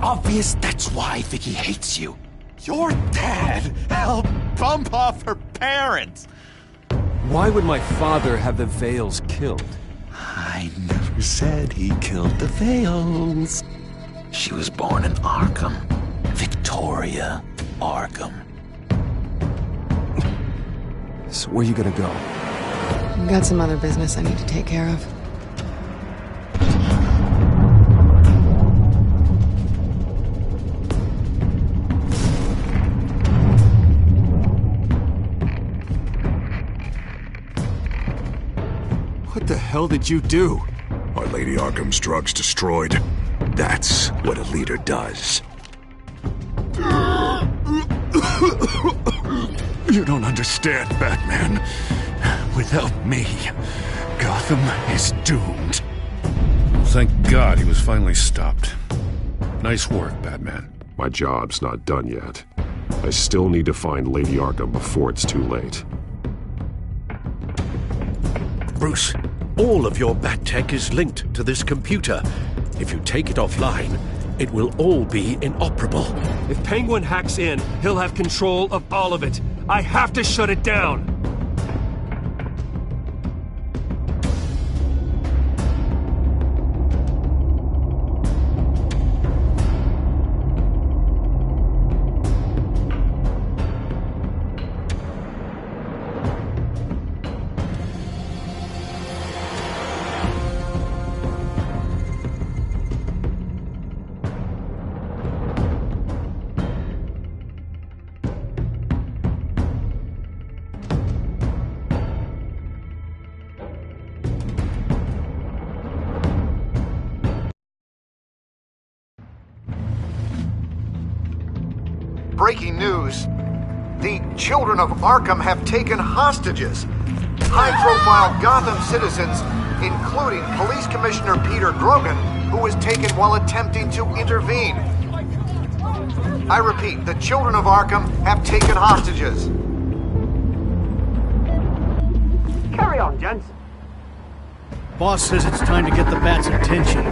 obvious that's why Vicky hates you. Your dad helped bump off her parents. Why would my father have the Vales killed? I never said he killed the Vales. She was born in Arkham. Victoria Arkham. So where you gonna go? I've got some other business I need to take care of. What the hell did you do? Our Lady Arkham's drugs destroyed. That's what a leader does. You don't understand, Batman. Without me, Gotham is doomed. Thank God he was finally stopped. Nice work, Batman. My job's not done yet. I still need to find Lady Arkham before it's too late. Bruce, all of your bat tech is linked to this computer. If you take it offline, it will all be inoperable. If Penguin hacks in, he'll have control of all of it. I have to shut it down! Breaking news. The children of Arkham have taken hostages. High-profile Gotham citizens, including Police Commissioner Peter Grogan, who was taken while attempting to intervene. I repeat, the children of Arkham have taken hostages. Carry on, gents. Boss says it's time to get the Bat's attention.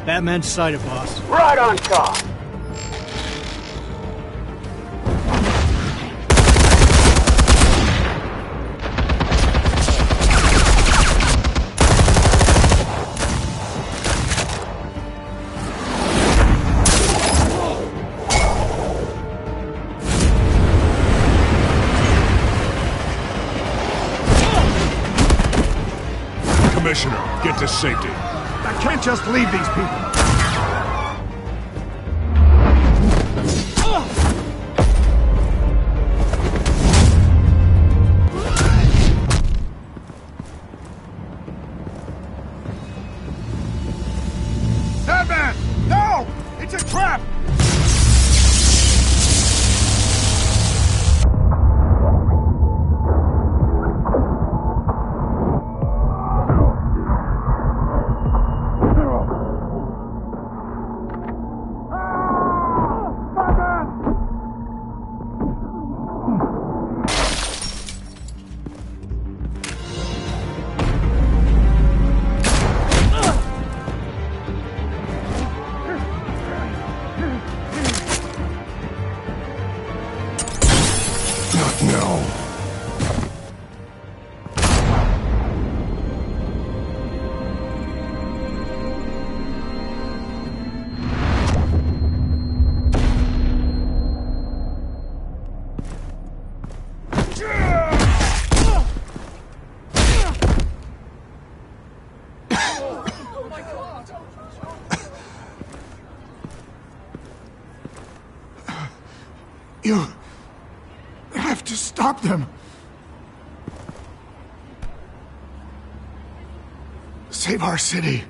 Batman's sighted, boss. Right on top. Commissioner, get to safety. I can't just leave these people. Batman! No! It's a trap! You have to stop them. Save our city.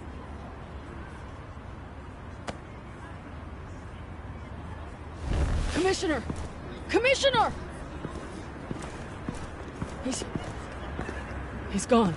Commissioner! Commissioner! He's gone.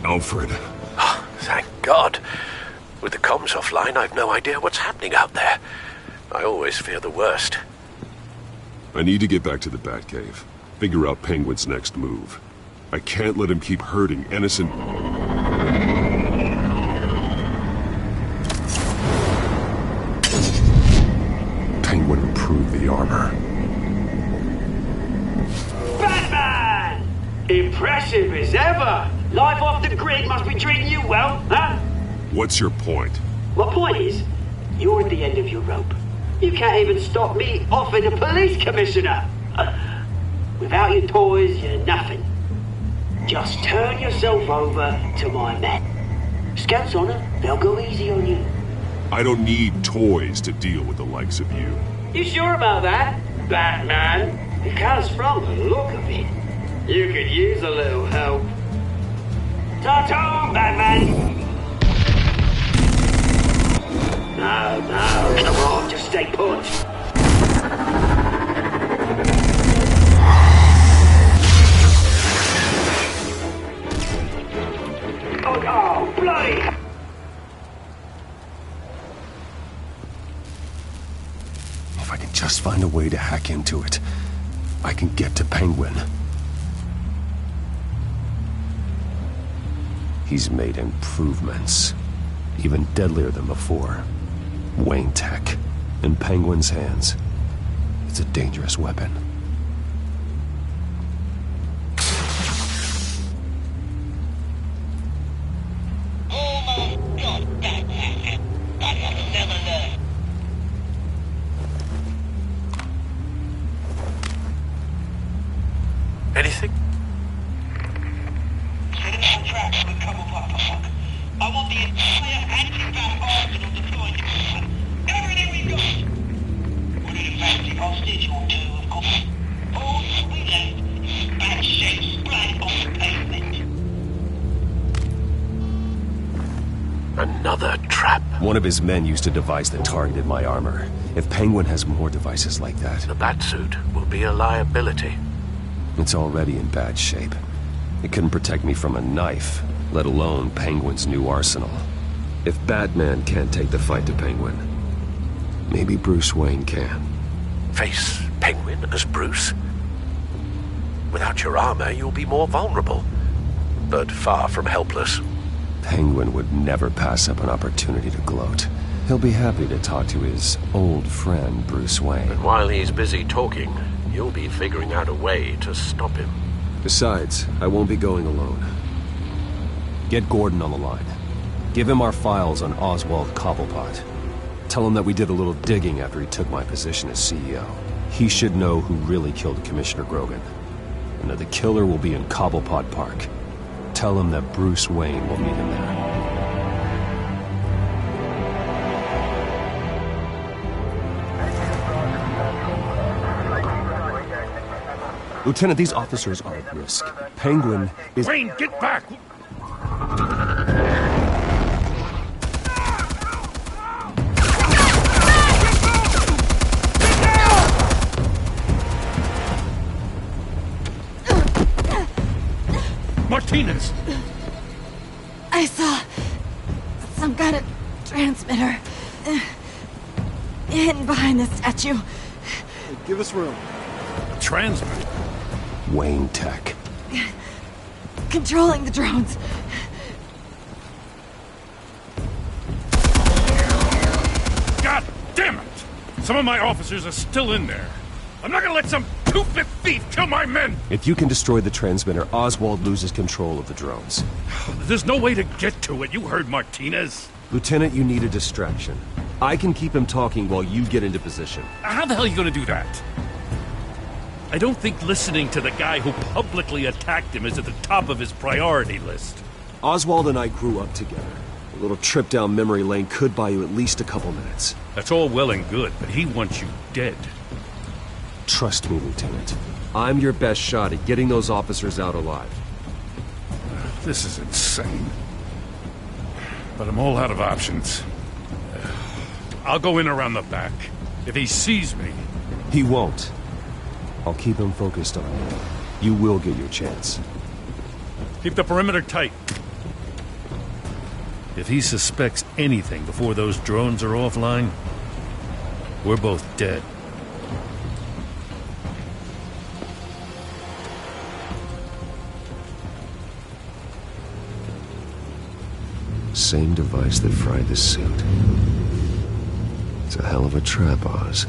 Alfred. Oh, thank God. With the comms offline, I've no idea what's happening out there. I always fear the worst. I need to get back to the Batcave. Figure out Penguin's next move. I can't let him keep hurting innocent... Penguin improved the armor. Batman! Impressive as ever! Life off the grid must be treating you well, huh? What's your point? My point is, you're at the end of your rope. You can't even stop me offing a police commissioner. Without your toys, you're nothing. Just turn yourself over to my men. Scouts honor, they'll go easy on you. I don't need toys to deal with the likes of you. You sure about that, Batman? Because from the look of it, you could use a little help. Ta-ta, Batman! No, come on, just stay put. Oh, bloody! If I can just find a way to hack into it, I can get to Penguin. He's made improvements, even deadlier than before. Wayne Tech, in Penguin's hands. It's a dangerous weapon. Oh my God, Batman! I have never learned. Anything? Tracks with Cobblepot. I want the entire anti-bat arsenal deployed. Everything we got. Wanted a fancy hostage or two, of course. All we left is bad shape splat on the pavement. Another trap. One of his men used a device that targeted my armor. If Penguin has more devices like that... The Batsuit will be a liability. It's already in bad shape. It couldn't protect me from a knife, let alone Penguin's new arsenal. If Batman can't take the fight to Penguin, maybe Bruce Wayne can. Face Penguin as Bruce? Without your armor, you'll be more vulnerable, but far from helpless. Penguin would never pass up an opportunity to gloat. He'll be happy to talk to his old friend, Bruce Wayne. And while he's busy talking, you'll be figuring out a way to stop him. Besides, I won't be going alone. Get Gordon on the line. Give him our files on Oswald Cobblepot. Tell him that we did a little digging after he took my position as CEO. He should know who really killed Commissioner Grogan, and that the killer will be in Cobblepot Park. Tell him that Bruce Wayne will meet him there. Lieutenant, these officers are at risk. Penguin is... Wayne, get back! Martinez! I saw some kind of transmitter hidden behind the statue. Give us room. Transmitter? Wayne Tech. Controlling the drones. God damn it! Some of my officers are still in there. I'm not gonna let some two-bit thief kill my men! If you can destroy the transmitter, Oswald loses control of the drones. There's no way to get to it. You heard Martinez. Lieutenant, you need a distraction. I can keep him talking while you get into position. How the hell are you gonna do that? I don't think listening to the guy who publicly attacked him is at the top of his priority list. Oswald and I grew up together. A little trip down memory lane could buy you at least a couple minutes. That's all well and good, but he wants you dead. Trust me, Lieutenant. I'm your best shot at getting those officers out alive. This is insane. But I'm all out of options. I'll go in around the back. If he sees me... He won't. I'll keep him focused on you. You will get your chance. Keep the perimeter tight. If he suspects anything before those drones are offline, we're both dead. Same device that fried the suit. It's a hell of a trap, Oz.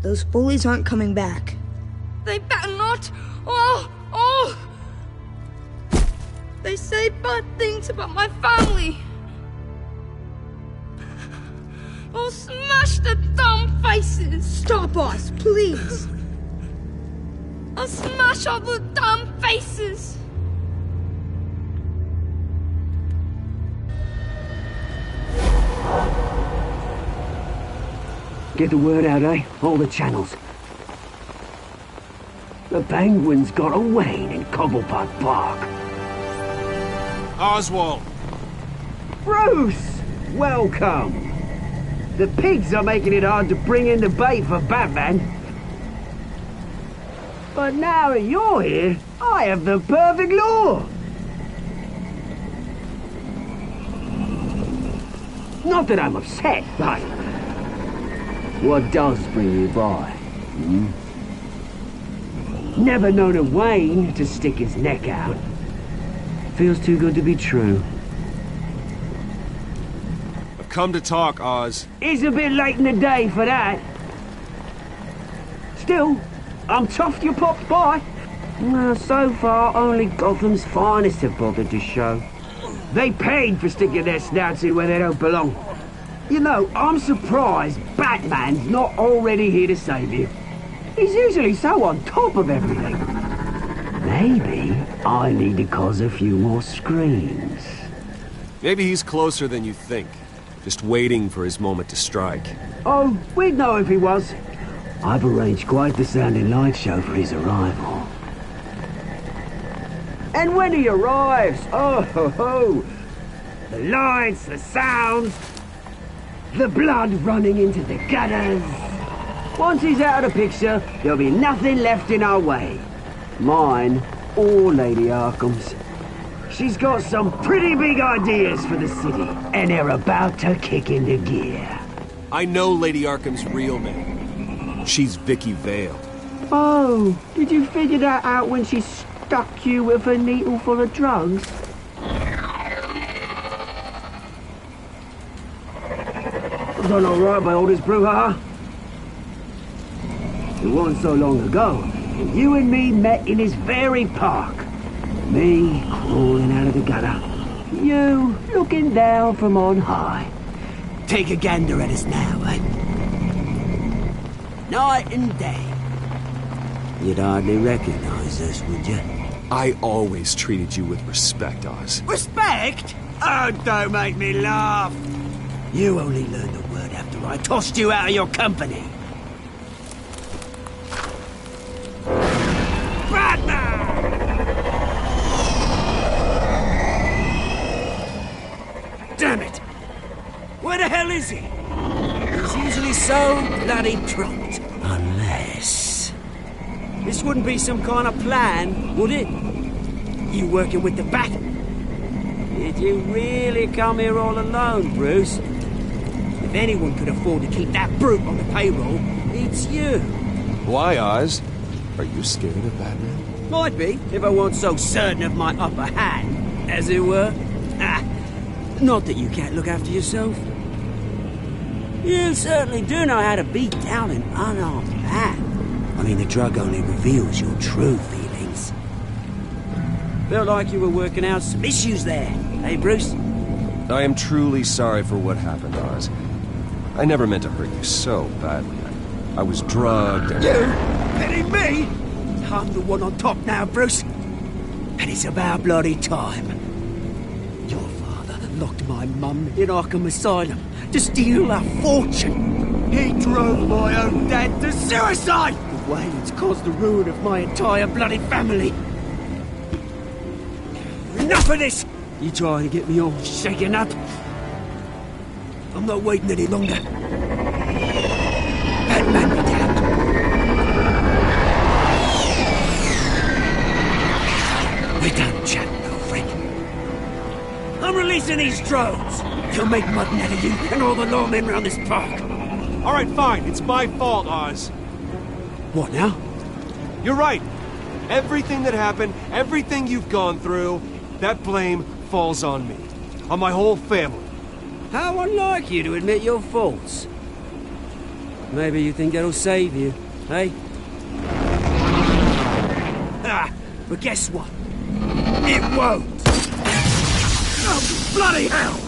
Those bullies aren't coming back. They better not! Oh! They say bad things about my family! I'll smash the dumb faces! Stop us, please! I'll smash all the dumb faces! Get the word out, eh? All the channels. The penguins got away in Cobblepot Park. Oswald! Bruce! Welcome! The pigs are making it hard to bring in the bait for Batman. But now that you're here, I have the perfect lure! Not that I'm upset, but... what does bring you by? Never known a Wayne to stick his neck out. Feels too good to be true. I've come to talk, Oz. It's a bit late in the day for that. Still, I'm chuffed you popped by. Well, so far, only Gotham's finest have bothered to show. They paid for sticking their snouts in where they don't belong. You know, I'm surprised Batman's not already here to save you. He's usually so on top of everything. Maybe I need to cause a few more screams. Maybe he's closer than you think. Just waiting for his moment to strike. Oh, we'd know if he was. I've arranged quite the sounding light show for his arrival. And when he arrives, oh ho ho! The lights, the sounds, the blood running into the gutters. Once he's out of the picture, there'll be nothing left in our way. Mine or Lady Arkham's. She's got some pretty big ideas for the city, and they're about to kick into gear. I know Lady Arkham's real name. She's Vicky Vale. Oh, did you figure that out when she stuck you with a needle full of drugs? Done all right by all this brouhaha. It wasn't so long ago that you and me met in this very park. Me crawling out of the gutter. You looking down from on high. Take a gander at us now, eh? Night and day. You'd hardly recognize us, would you? I always treated you with respect, Oz. Respect? Oh, don't make me laugh. You only learned the word after I tossed you out of your company. Batman! Damn it! Where the hell is he? He's usually so bloody prompt. Unless... This wouldn't be some kind of plan, would it? You working with the Bat? Did you really come here all alone, Bruce? If anyone could afford to keep that brute on the payroll, it's you. Why, Oz? Are you scared of Batman? Might be, if I weren't so certain of my upper hand, as it were. Not that you can't look after yourself. You certainly do know how to beat down an unarmed man. I mean, the drug only reveals your true feelings. Felt like you were working out some issues there, eh, Bruce? I am truly sorry for what happened, Oz. I never meant to hurt you so badly. I was drugged and... You? Pity me? I'm the one on top now, Bruce. And it's about bloody time. Your father locked my mum in Arkham Asylum to steal a fortune. He drove my own dad to suicide! The Waynes caused the ruin of my entire bloody family. Enough of this! You trying to get me all shaken up? I'm not waiting any longer. Batman me down. We're done chatting, old friend. I'm releasing these drones. You'll make mutton out of you and all the lawmen around this park. All right, fine. It's my fault, Oz. What now? You're right. Everything that happened, everything you've gone through, that blame falls on me. On my whole family. How unlike you to admit your faults. Maybe you think that'll save you, eh? But guess what? It won't! Oh, bloody hell!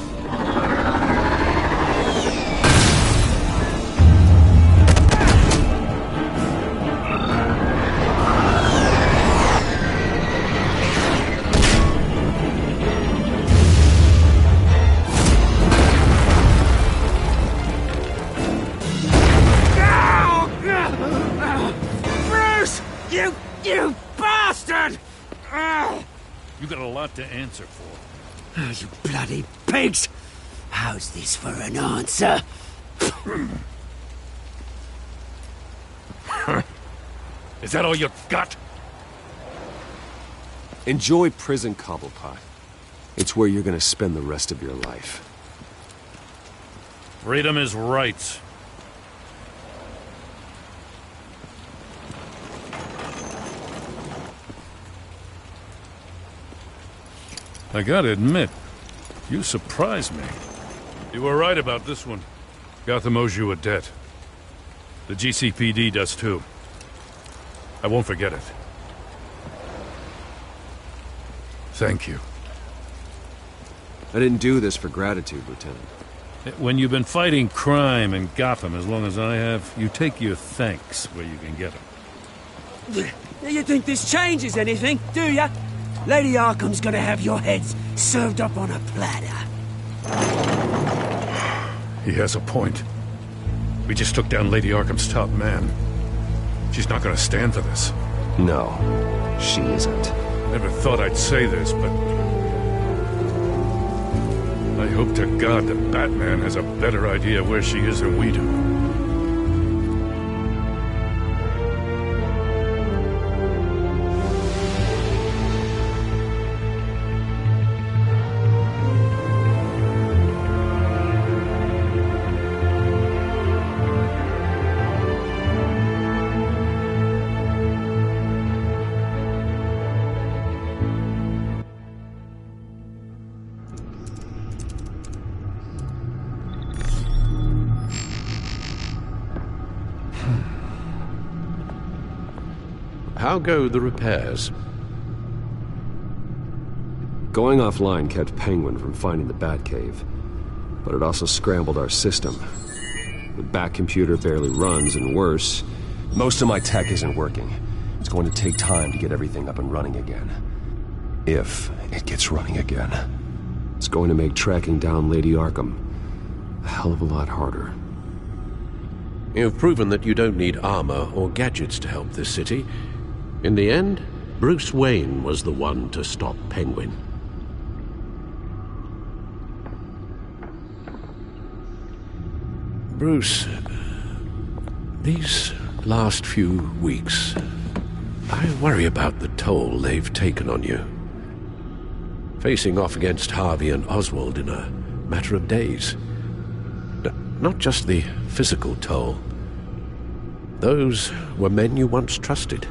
You bastard! You got a lot to answer for. Oh, you bloody pigs! How's this for an answer? Is that all you got? Enjoy prison, Cobblepot. It's where you're gonna spend the rest of your life. Freedom is rights. I gotta admit, you surprised me. You were right about this one. Gotham owes you a debt. The GCPD does too. I won't forget it. Thank you. I didn't do this for gratitude, Lieutenant. When you've been fighting crime in Gotham as long as I have, you take your thanks where you can get them. You think this changes anything, do ya? Lady Arkham's gonna have your heads served up on a platter. He has a point. We just took down Lady Arkham's top man. She's not gonna stand for this. No, she isn't. Never thought I'd say this, but... I hope to God that Batman has a better idea where she is than we do. How go the repairs? Going offline kept Penguin from finding the Batcave, but it also scrambled our system. The Bat computer barely runs, and worse, most of my tech isn't working. It's going to take time to get everything up and running again. If it gets running again. It's going to make tracking down Lady Arkham a hell of a lot harder. You've proven that you don't need armor or gadgets to help this city. In the end, Bruce Wayne was the one to stop Penguin. Bruce, these last few weeks, I worry about the toll they've taken on you. Facing off against Harvey and Oswald in a matter of days. Not just the physical toll. Those were men you once trusted,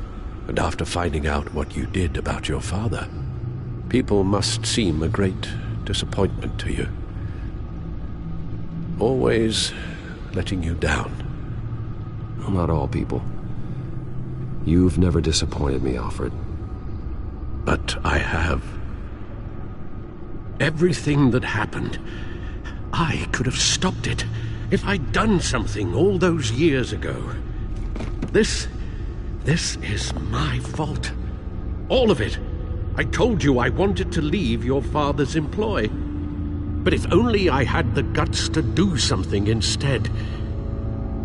and after finding out what you did about your father, people must seem a great disappointment to you. Always letting you down. Well, not all people. You've never disappointed me, Alfred. But I have. Everything that happened, I could have stopped it if I'd done something all those years ago. This is my fault. All of it. I told you I wanted to leave your father's employ. But if only I had the guts to do something instead.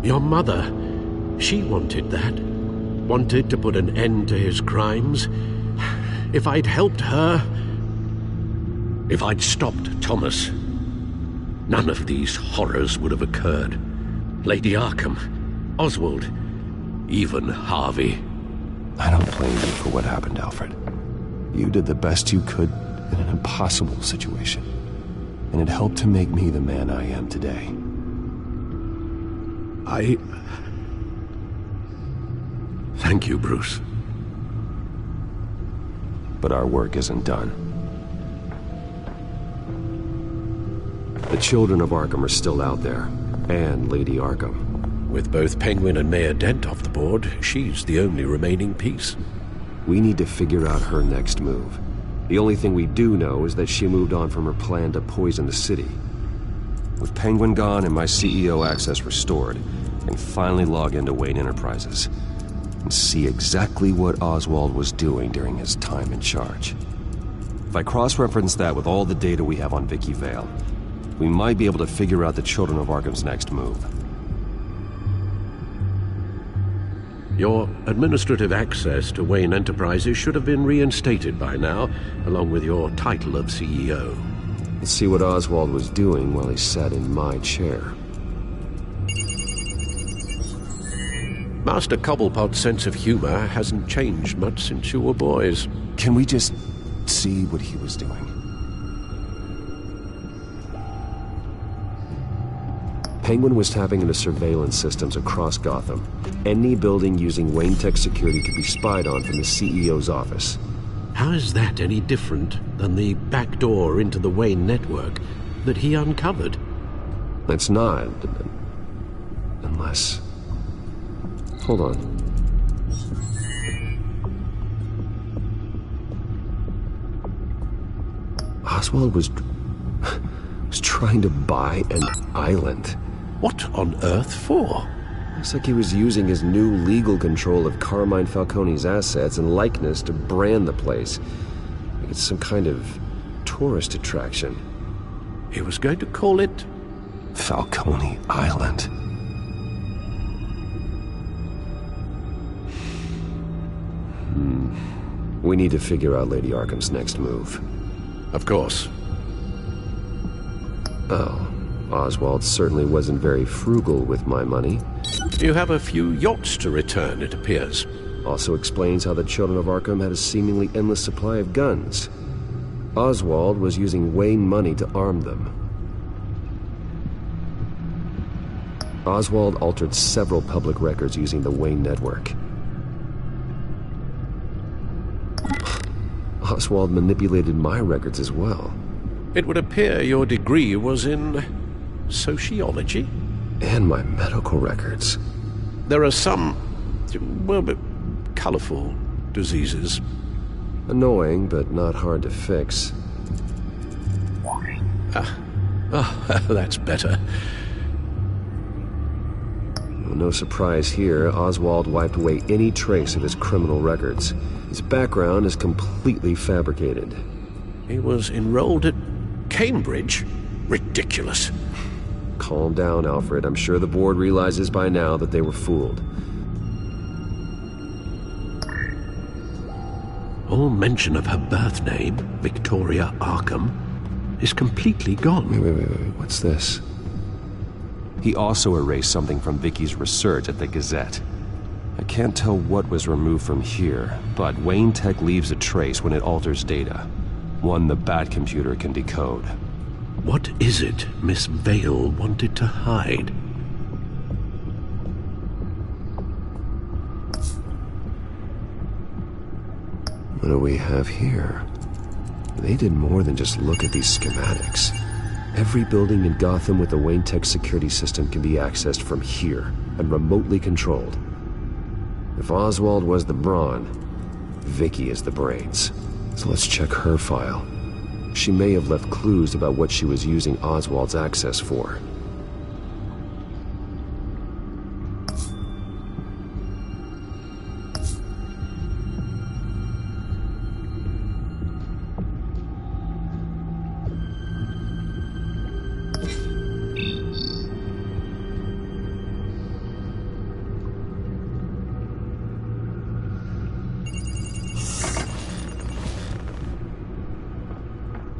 Your mother, she wanted that. Wanted to put an end to his crimes. If I'd helped her, if I'd stopped Thomas, none of these horrors would have occurred. Lady Arkham, Oswald, even Harvey. I don't blame you for what happened, Alfred. You did the best you could in an impossible situation, and it helped to make me the man I am today. Thank you, Bruce. But our work isn't done. The children of Arkham are still out there, and Lady Arkham. With both Penguin and Mayor Dent off the board, she's the only remaining piece. We need to figure out her next move. The only thing we do know is that she moved on from her plan to poison the city. With Penguin gone and my CEO access restored, I can finally log into Wayne Enterprises and see exactly what Oswald was doing during his time in charge. If I cross-reference that with all the data we have on Vicky Vale, we might be able to figure out the Children of Arkham's next move. Your administrative access to Wayne Enterprises should have been reinstated by now, along with your title of CEO. Let's see what Oswald was doing while he sat in my chair. Master Cobblepot's sense of humor hasn't changed much since you were boys. Can we just see what he was doing? Penguin was tapping into surveillance systems across Gotham. Any building using Wayne Tech security could be spied on from the CEO's office. How is that any different than the back door into the Wayne network that he uncovered? It's not. Unless... Hold on. Oswald was trying to buy an island. What on earth for? Looks like he was using his new legal control of Carmine Falcone's assets and likeness to brand the place. Like it's some kind of tourist attraction. He was going to call it... Falcone Island. We need to figure out Lady Arkham's next move. Of course. Oh, Oswald certainly wasn't very frugal with my money. You have a few yachts to return, it appears. Also explains how the Children of Arkham had a seemingly endless supply of guns. Oswald was using Wayne money to arm them. Oswald altered several public records using the Wayne network. Oswald manipulated my records as well. It would appear your degree was in... sociology? And my medical records. There are some... well, colorful diseases. Annoying, but not hard to fix. That's better. Well, no surprise here, Oswald wiped away any trace of his criminal records. His background is completely fabricated. He was enrolled at Cambridge? Ridiculous. Calm down, Alfred. I'm sure the board realizes by now that they were fooled. All mention of her birth name, Victoria Arkham, is completely gone. Wait. What's this? He also erased something from Vicky's research at the Gazette. I can't tell what was removed from here, but Wayne Tech leaves a trace when it alters data. One the Bat computer can decode. What is it Miss Vale wanted to hide? What do we have here? They did more than just look at these schematics. Every building in Gotham with the Wayne Tech security system can be accessed from here and remotely controlled. If Oswald was the brawn, Vicky is the brains. So let's check her file. She may have left clues about what she was using Oswald's access for.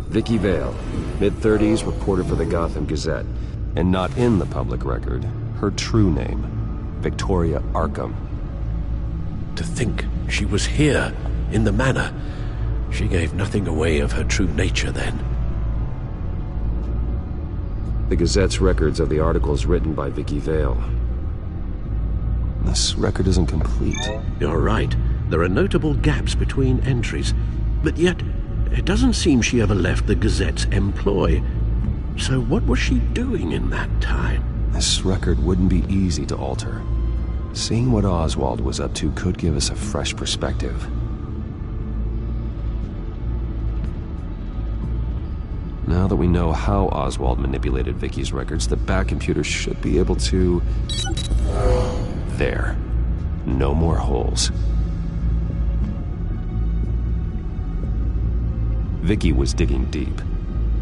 Vicky Vale, mid-30s, reporter for the Gotham Gazette. And not in the public record, her true name, Victoria Arkham. To think she was here, in the manor. She gave nothing away of her true nature then. The Gazette's records of the articles written by Vicky Vale. This record isn't complete. You're right. There are notable gaps between entries, but yet it doesn't seem she ever left the Gazette's employ. So what was she doing in that time? This record wouldn't be easy to alter. Seeing what Oswald was up to could give us a fresh perspective. Now that we know how Oswald manipulated Vicky's records, the Bat computer should be able to... There. No more holes. Vicky was digging deep.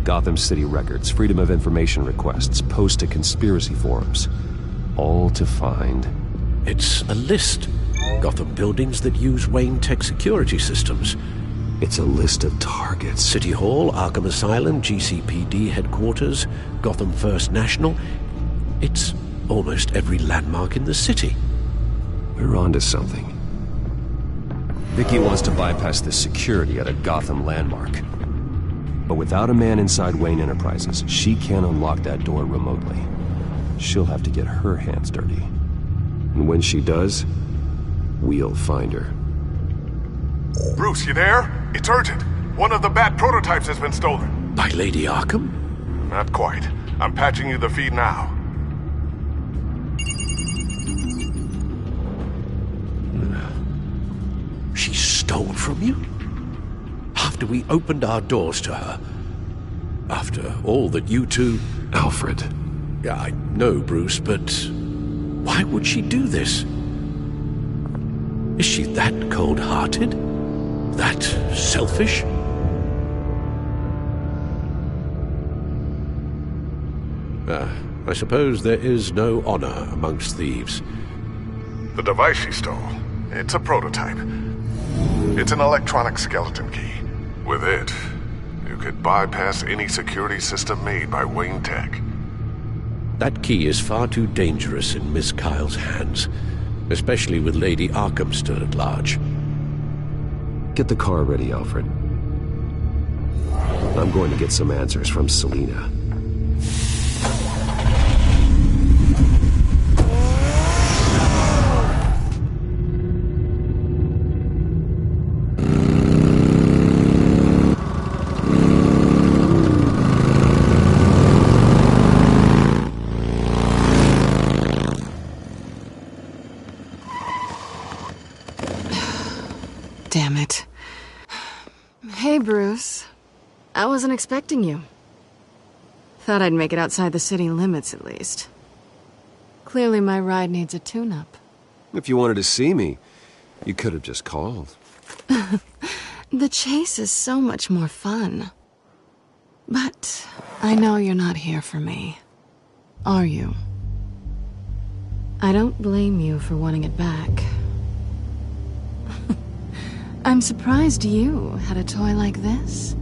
Gotham City records, Freedom of Information requests, posts to conspiracy forums. All to find... It's a list. Gotham buildings that use Wayne Tech security systems. It's a list of targets. City Hall, Arkham Asylum, GCPD headquarters, Gotham First National. It's almost every landmark in the city. We're onto something. Vicky wants to bypass the security at a Gotham landmark. But without a man inside Wayne Enterprises, she can't unlock that door remotely. She'll have to get her hands dirty. And when she does, we'll find her. Bruce, you there? It's urgent. One of the Bat prototypes has been stolen. By Lady Arkham? Not quite. I'm patching you the feed now. She stole from you? After we opened our doors to her? After all that you two... Alfred. Yeah, I know, Bruce, but... why would she do this? Is she that cold-hearted? That selfish? I suppose there is no honor amongst thieves. The device she stole, it's a prototype. It's an electronic skeleton key. With it, you could bypass any security system made by Wayne Tech. That key is far too dangerous in Miss Kyle's hands, especially with Lady Arkham still at large. Get the car ready, Alfred. I'm going to get some answers from Selina. Damn it. Hey, Bruce. I wasn't expecting you. Thought I'd make it outside the city limits, at least. Clearly my ride needs a tune-up. If you wanted to see me, you could have just called. The chase is so much more fun. But I know you're not here for me. Are you? I don't blame you for wanting it back. I'm surprised you had a toy like this.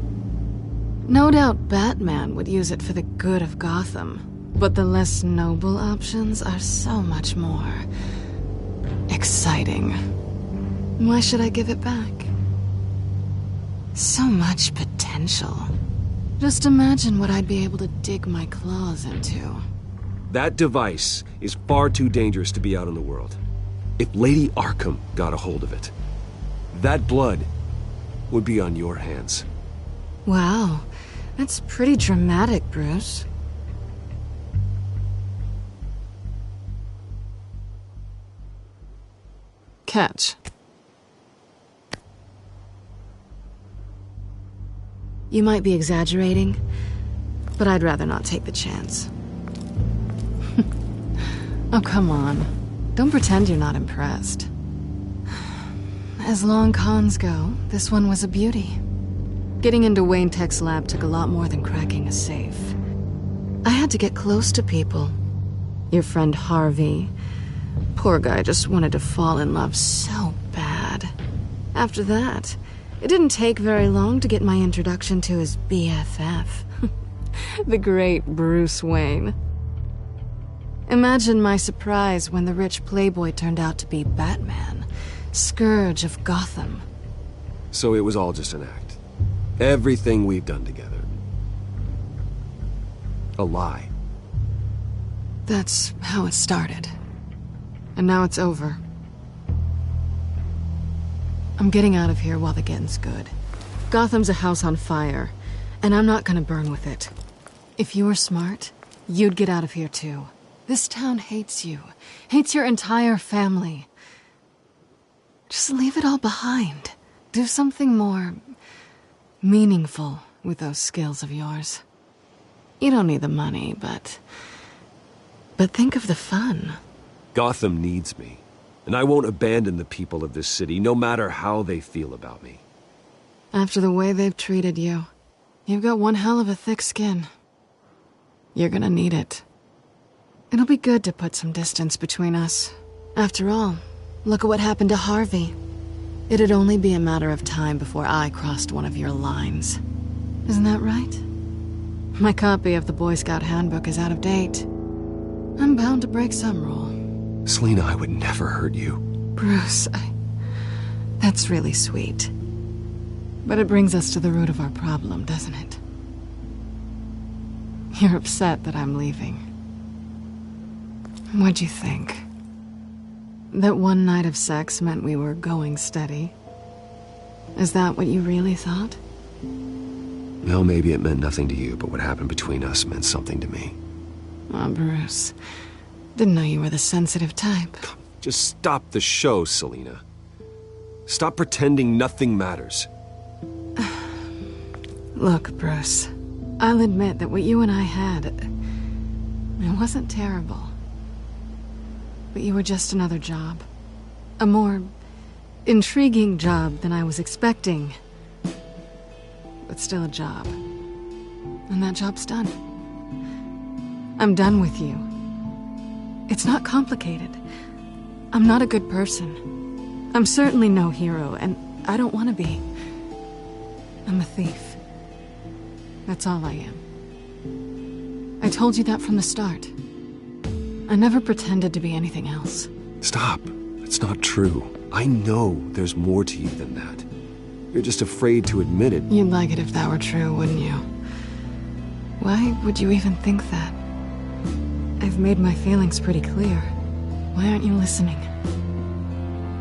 No doubt Batman would use it for the good of Gotham, but the less noble options are so much more exciting. Why should I give it back? So much potential. Just imagine what I'd be able to dig my claws into. That device is far too dangerous to be out in the world. If Lady Arkham got a hold of it, that blood would be on your hands. Wow, that's pretty dramatic, Bruce. Catch. You might be exaggerating, but I'd rather not take the chance. Oh, come on. Don't pretend you're not impressed. As long cons go, this one was a beauty. Getting into Wayne Tech's lab took a lot more than cracking a safe. I had to get close to people. Your friend Harvey. Poor guy just wanted to fall in love so bad. After that, it didn't take very long to get my introduction to his BFF. The great Bruce Wayne. Imagine my surprise when the rich playboy turned out to be Batman, Scourge of Gotham. So it was all just an act. Everything we've done together. A lie. That's how it started. And now it's over. I'm getting out of here while the getting's good. Gotham's a house on fire, and I'm not gonna burn with it. If you were smart, you'd get out of here too. This town hates you. Hates your entire family. Just leave it all behind. Do something more meaningful with those skills of yours. You don't need the money, but think of the fun. Gotham needs me, and I won't abandon the people of this city, no matter how they feel about me. After the way they've treated you, you've got one hell of a thick skin. You're gonna need it. It'll be good to put some distance between us. After all, look at what happened to Harvey. It'd only be a matter of time before I crossed one of your lines. Isn't that right? My copy of the Boy Scout Handbook is out of date. I'm bound to break some rule. Selina, I would never hurt you. Bruce, that's really sweet. But it brings us to the root of our problem, doesn't it? You're upset that I'm leaving. What'd you think? That one night of sex meant we were going steady? Is that what you really thought? Well, maybe it meant nothing to you, but what happened between us meant something to me. Oh, Bruce. Didn't know you were the sensitive type. Just stop the show, Selina. Stop pretending nothing matters. Look, Bruce. I'll admit that what you and I had, it wasn't terrible. But you were just another job. A more intriguing job than I was expecting. But still a job. And that job's done. I'm done with you. It's not complicated. I'm not a good person. I'm certainly no hero, and I don't want to be. I'm a thief. That's all I am. I told you that from the start. I never pretended to be anything else. Stop. It's not true. I know there's more to you than that. You're just afraid to admit it. You'd like it if that were true, wouldn't you? Why would you even think that? I've made my feelings pretty clear. Why aren't you listening?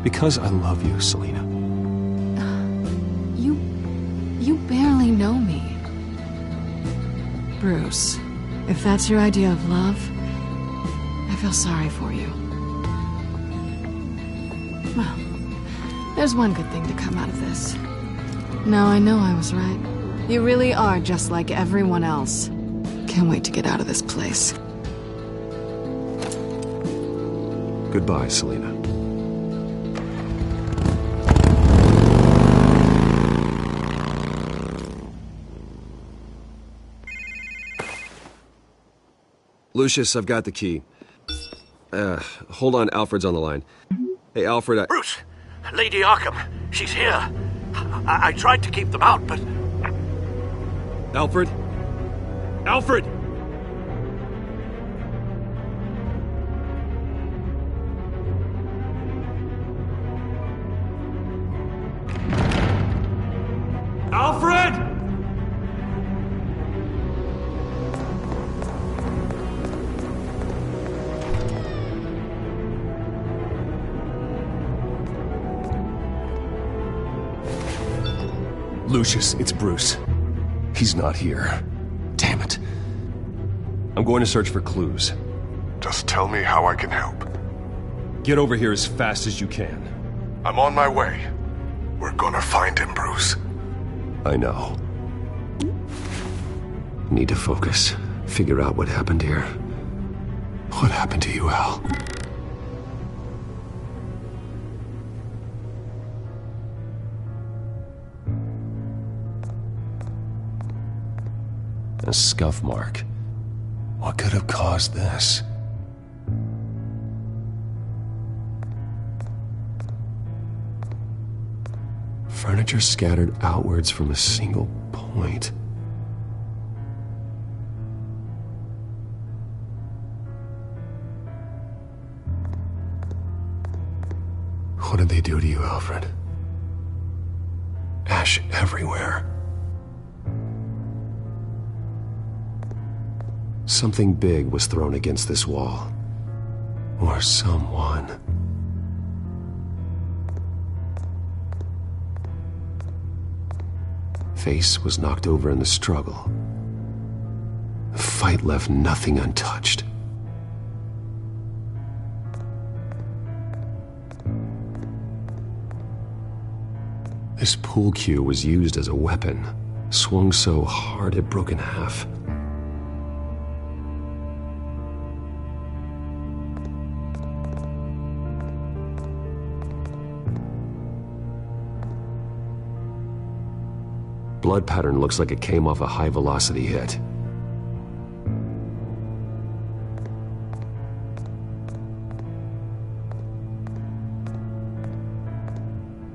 Because I love you, Selina. You barely know me. Bruce, if that's your idea of love, I feel sorry for you. Well, there's one good thing to come out of this. Now I know I was right. You really are just like everyone else. Can't wait to get out of this place. Goodbye, Selina. Lucius, I've got the key. Hold on, Alfred's on the line. Hey, Alfred, Bruce! Lady Arkham, she's here. I tried to keep them out, but... Alfred? Alfred! Lucius, it's Bruce. He's not here. Damn it. I'm going to search for clues. Just tell me how I can help. Get over here as fast as you can. I'm on my way. We're gonna find him, Bruce. I know. Need to focus. Figure out what happened here. What happened to you, Al? A scuff mark. What could have caused this? Furniture scattered outwards from a single point. What did they do to you, Alfred? Ash everywhere. Something big was thrown against this wall. Or someone. Face was knocked over in the struggle. The fight left nothing untouched. This pool cue was used as a weapon, swung so hard it broke in half. Blood pattern looks like it came off a high-velocity hit.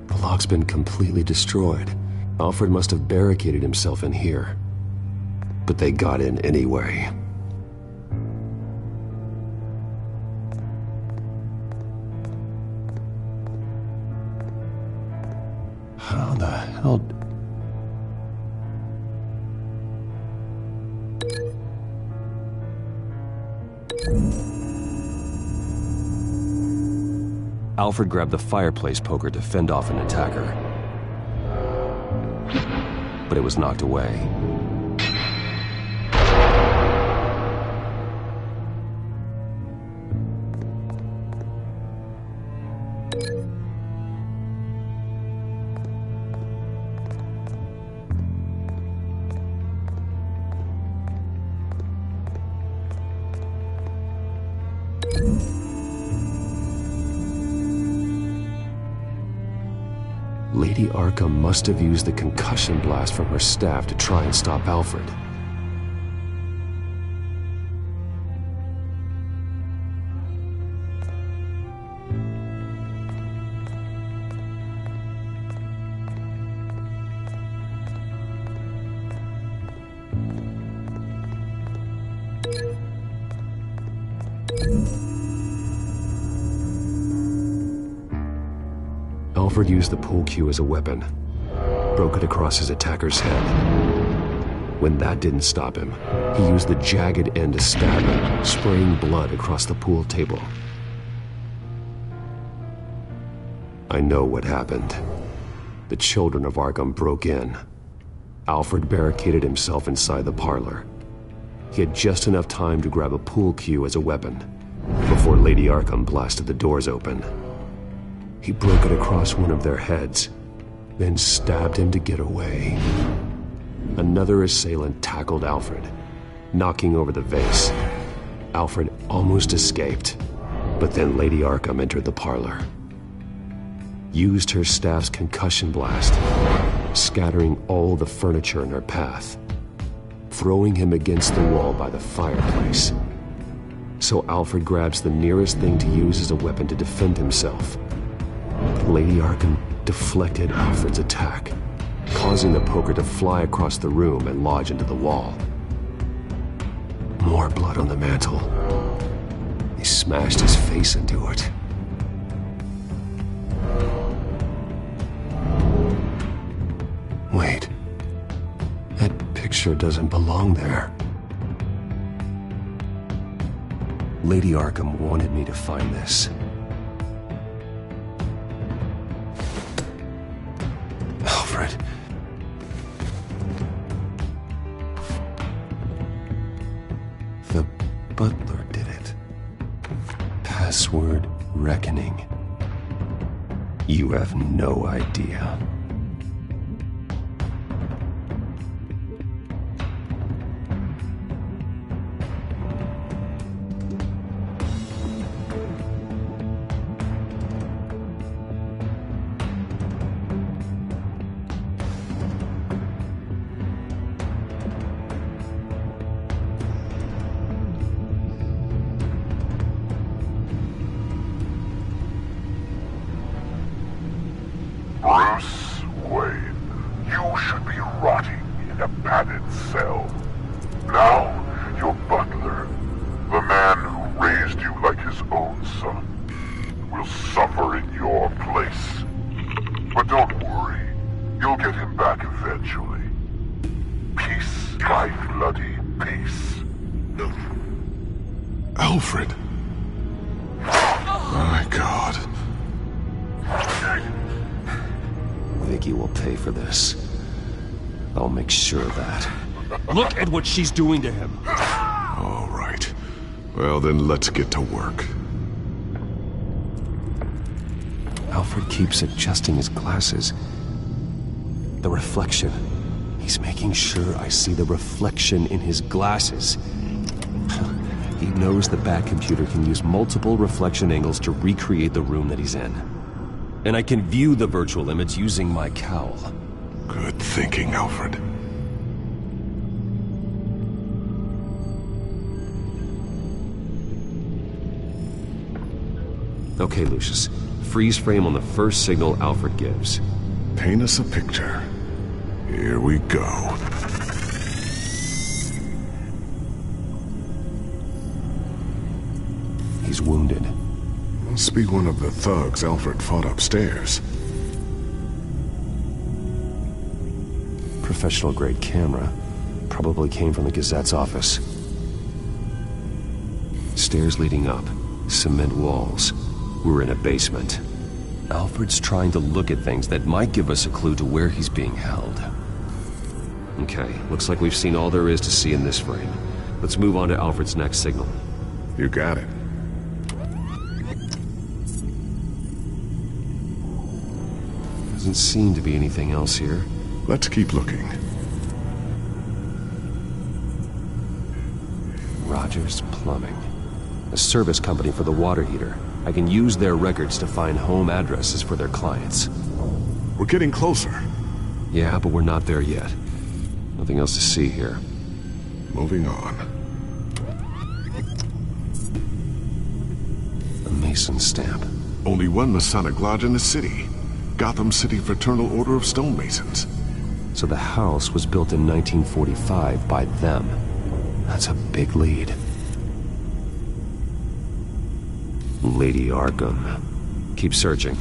The lock's been completely destroyed. Alfred must have barricaded himself in here. But they got in anyway. How the hell... Alfred grabbed the fireplace poker to fend off an attacker. But it was knocked away. Lady Arkham must have used the concussion blast from her staff to try and stop Alfred. Alfred used the pool cue as a weapon, broke it across his attacker's head. When that didn't stop him, he used the jagged end to stab him, spraying blood across the pool table. I know what happened. The children of Arkham broke in. Alfred barricaded himself inside the parlor. He had just enough time to grab a pool cue as a weapon before Lady Arkham blasted the doors open. He broke it across one of their heads, then stabbed him to get away. Another assailant tackled Alfred, knocking over the vase. Alfred almost escaped, but then Lady Arkham entered the parlor. Used her staff's concussion blast, scattering all the furniture in her path, throwing him against the wall by the fireplace. So Alfred grabs the nearest thing to use as a weapon to defend himself. But Lady Arkham deflected Alfred's attack, causing the poker to fly across the room and lodge into the wall. More blood on the mantel. He smashed his face into it. Wait. That picture doesn't belong there. Lady Arkham wanted me to find this. Alfred. The butler did it. Password reckoning. You have no idea. Bruce Wayne, you should be rotting in a padded cell. Now, your butler, the man who raised you like his own son, will suffer in your place. But don't worry, you'll get him back eventually. Peace by bloody peace. Alfred. My God. Vicky will pay for this. I'll make sure of that. Look at what she's doing to him. All right. Well, then let's get to work. Alfred keeps adjusting his glasses. The reflection. He's making sure I see the reflection in his glasses. He knows the Batcomputer can use multiple reflection angles to recreate the room that he's in. And I can view the virtual image using my cowl. Good thinking, Alfred. Okay, Lucius. Freeze frame on the first signal Alfred gives. Paint us a picture. Here we go. He's wounded. Must be one of the thugs Alfred fought upstairs. Professional-grade camera. Probably came from the Gazette's office. Stairs leading up. Cement walls. We're in a basement. Alfred's trying to look at things that might give us a clue to where he's being held. Okay, looks like we've seen all there is to see in this frame. Let's move on to Alfred's next signal. You got it. Doesn't seem to be anything else here. Let's keep looking. Rogers Plumbing. A service company for the water heater. I can use their records to find home addresses for their clients. We're getting closer. Yeah, but we're not there yet. Nothing else to see here. Moving on. A Mason stamp. Only one Masonic lodge in the city. Gotham City Fraternal Order of Stonemasons. So the house was built in 1945 by them. That's a big lead. Lady Arkham. Keep searching.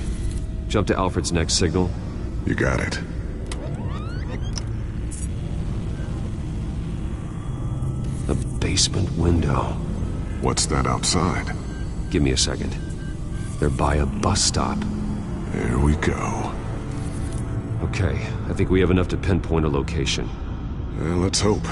Jump to Alfred's next signal. You got it. A basement window. What's that outside? Give me a second. They're by a bus stop. There we go. Okay, I think we have enough to pinpoint a location. Well, let's hope.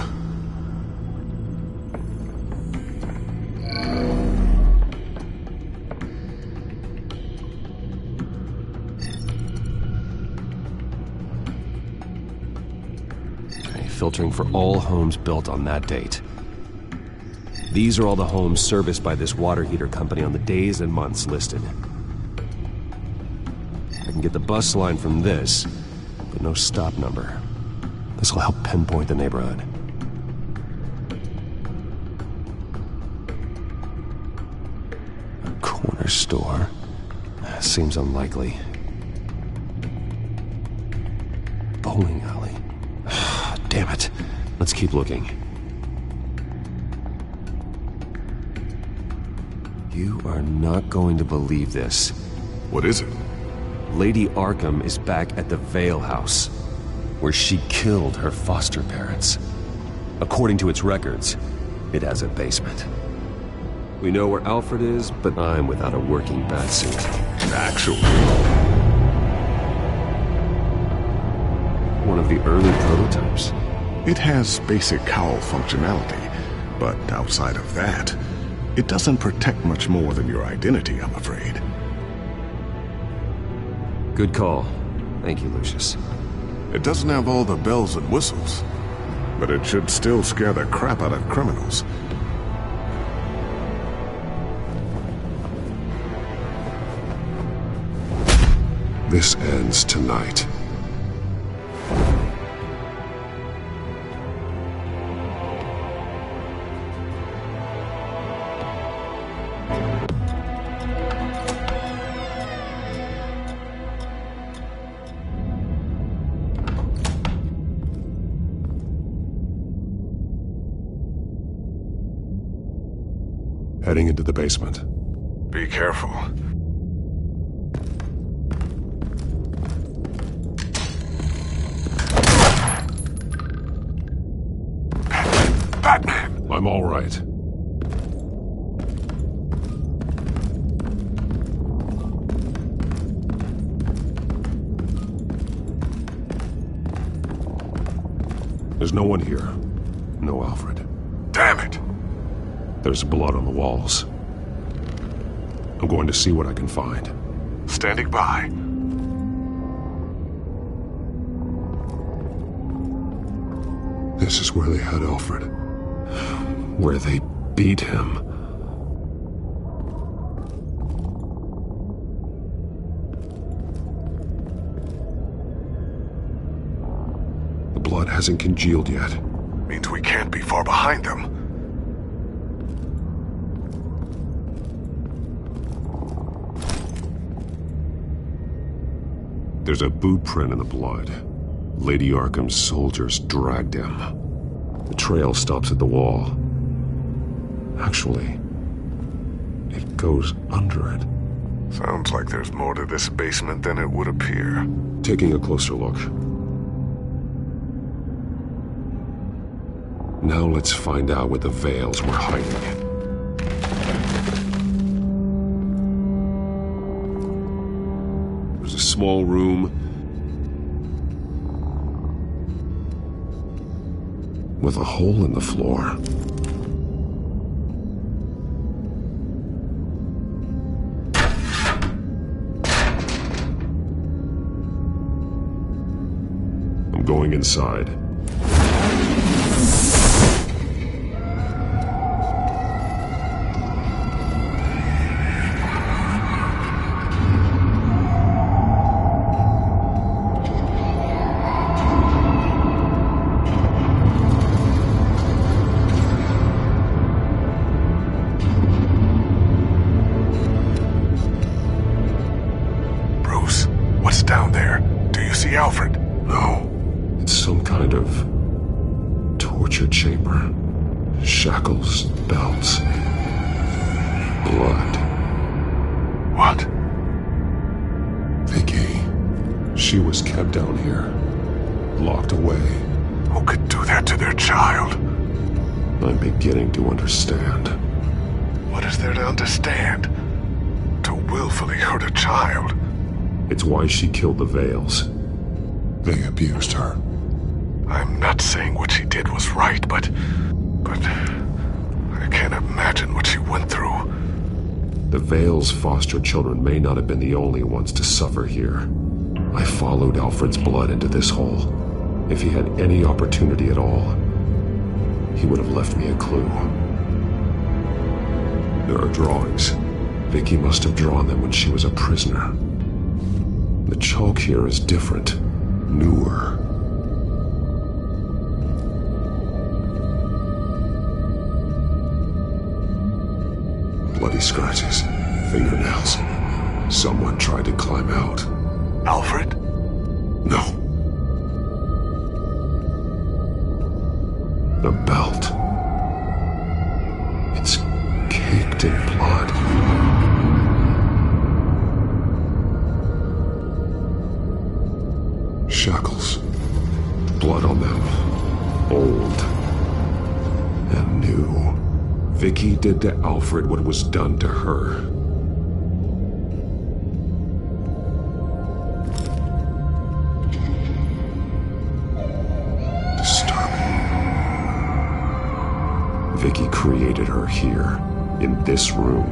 Okay, filtering for all homes built on that date. These are all the homes serviced by this water heater company on the days and months listed. I can get the bus line from this, but no stop number. This will help pinpoint the neighborhood. A corner store? Seems unlikely. Bowling alley. Damn it. Let's keep looking. You are not going to believe this. What is it? Lady Arkham is back at the Vale House, where she killed her foster parents. According to its records, it has a basement. We know where Alfred is, but I'm without a working batsuit. Actually. One of the early prototypes. It has basic cowl functionality, But outside of that, it doesn't protect much more than your identity, I'm afraid. Good call. Thank you, Lucius. It doesn't have all the bells and whistles, but it should still scare the crap out of criminals. This ends tonight. Heading into the basement. Be careful. Batman! I'm all right. There's no one here. No Alfred. Damn it! There's blood on the walls. I'm going to see what I can find. Standing by. This is where they had Alfred. Where they beat him. The blood hasn't congealed yet. Means we can't be far behind them. There's a boot print in the blood. Lady Arkham's soldiers dragged him. The trail stops at the wall. Actually, it goes under it. Sounds like there's more to this basement than it would appear. Taking a closer look. Now let's find out what the Veils were hiding. There's a small room with a hole in the floor. I'm going inside. Alfred? No. It's some kind of torture chamber. Shackles, belts, blood. What? Vicky. She was kept down here, locked away. Who could do that to their child? I'm beginning to understand. What is there to understand? To willfully hurt a child? It's why she killed the Veils. They abused her. I'm not saying what she did was right, but I can't imagine what she went through. The Veils' foster children may not have been the only ones to suffer here. I followed Alfred's blood into this hole. If he had any opportunity at all, he would have left me a clue. There are drawings. Vicky must have drawn them when she was a prisoner. The chalk here is different. Newer. Bloody scratches, fingernails. Someone tried to climb out. Alfred? No. The belt. It's caked in blood. Shackles. Blood on them. Old. And new. Vicky did to Alfred what was done to her. Disturbing. Vicky created her here, in this room.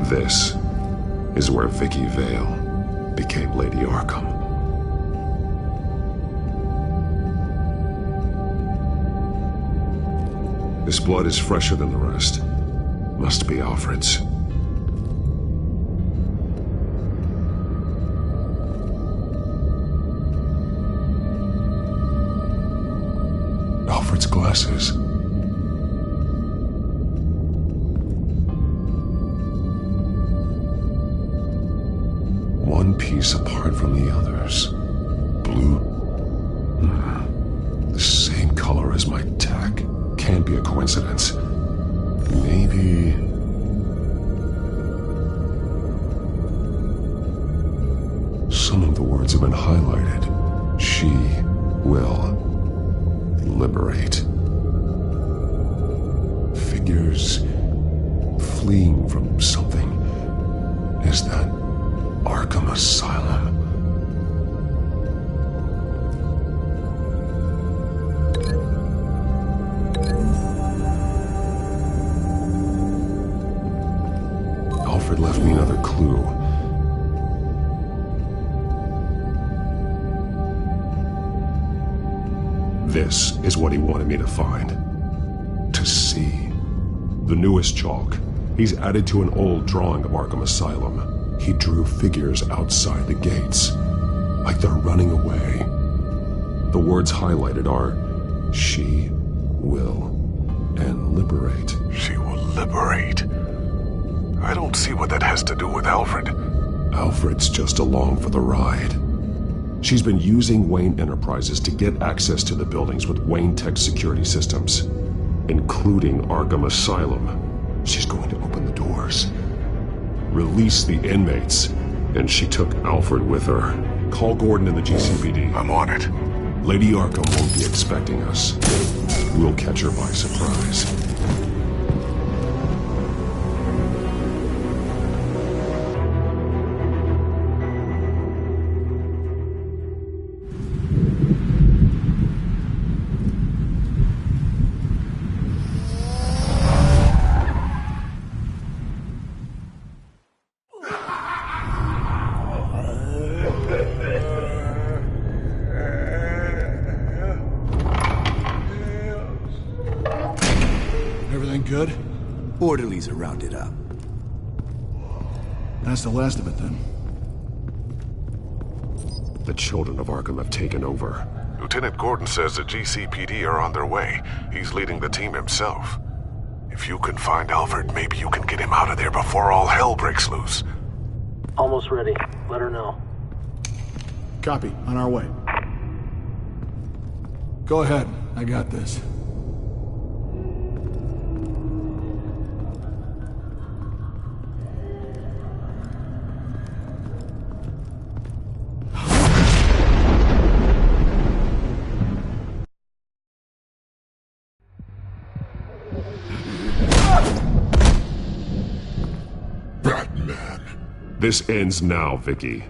This is where Vicky Vale became Lady Arkham. This blood is fresher than the rest. Must be Alfred's. Alfred's glasses. One piece apart from the others. Blue. The same color as my tack. Can't be a coincidence. Maybe... Some of the words have been highlighted. She will liberate. Figures fleeing from something. Is that Arkham Asylum? Alfred left me another clue. This is what he wanted me to find. To see. The newest chalk. He's added to an old drawing of Arkham Asylum. He drew figures outside the gates. Like they're running away. The words highlighted are, she will, and liberate. She will liberate? I don't see what that has to do with Alfred. Alfred's just along for the ride. She's been using Wayne Enterprises to get access to the buildings with Wayne Tech security systems, including Arkham Asylum. She's going to open the doors, release the inmates, and she took Alfred with her. Call Gordon in the GCPD. I'm on it. Lady Arkham won't be expecting us. We'll catch her by surprise. Good? Orderlies are rounded up. That's the last of it, then. The children of Arkham have taken over. Lieutenant Gordon says the GCPD are on their way. He's leading the team himself. If you can find Alfred, maybe you can get him out of there before all hell breaks loose. Almost ready. Let her know. Copy. On our way. Go ahead. I got this. This ends now, Vicky.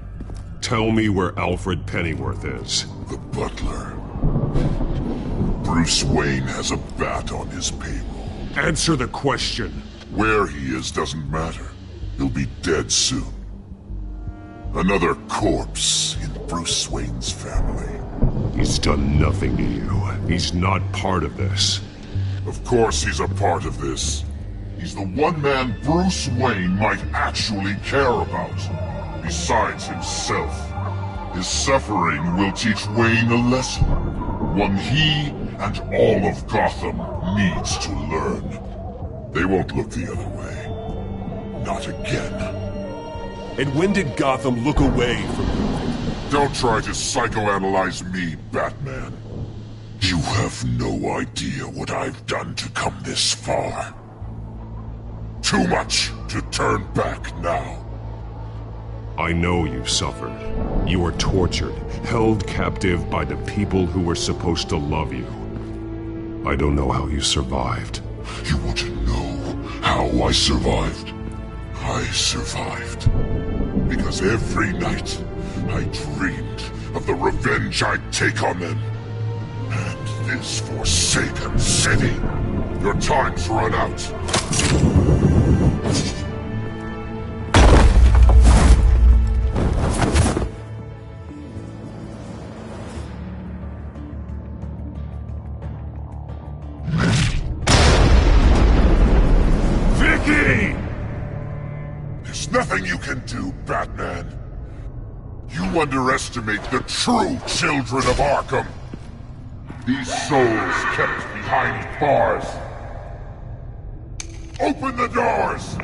Tell me where Alfred Pennyworth is. The butler. Bruce Wayne has a bat on his payroll. Answer the question. Where he is doesn't matter. He'll be dead soon. Another corpse in Bruce Wayne's family. He's done nothing to you. He's not part of this. Of course he's a part of this. He's the one man Bruce Wayne might actually care about. Besides himself. His suffering will teach Wayne a lesson. One he and all of Gotham needs to learn. They won't look the other way. Not again. And when did Gotham look away from you? Don't try to psychoanalyze me, Batman. You have no idea what I've done to come this far. Too much to turn back now. I know you've suffered. You were tortured, held captive by the people who were supposed to love you. I don't know how you survived. You want to know how I survived? I survived because every night I dreamed of the revenge I'd take on them. And this forsaken city. Your time's run out. Vicky! There's nothing you can do, Batman. You underestimate the true children of Arkham. These souls kept behind bars. Open the doors!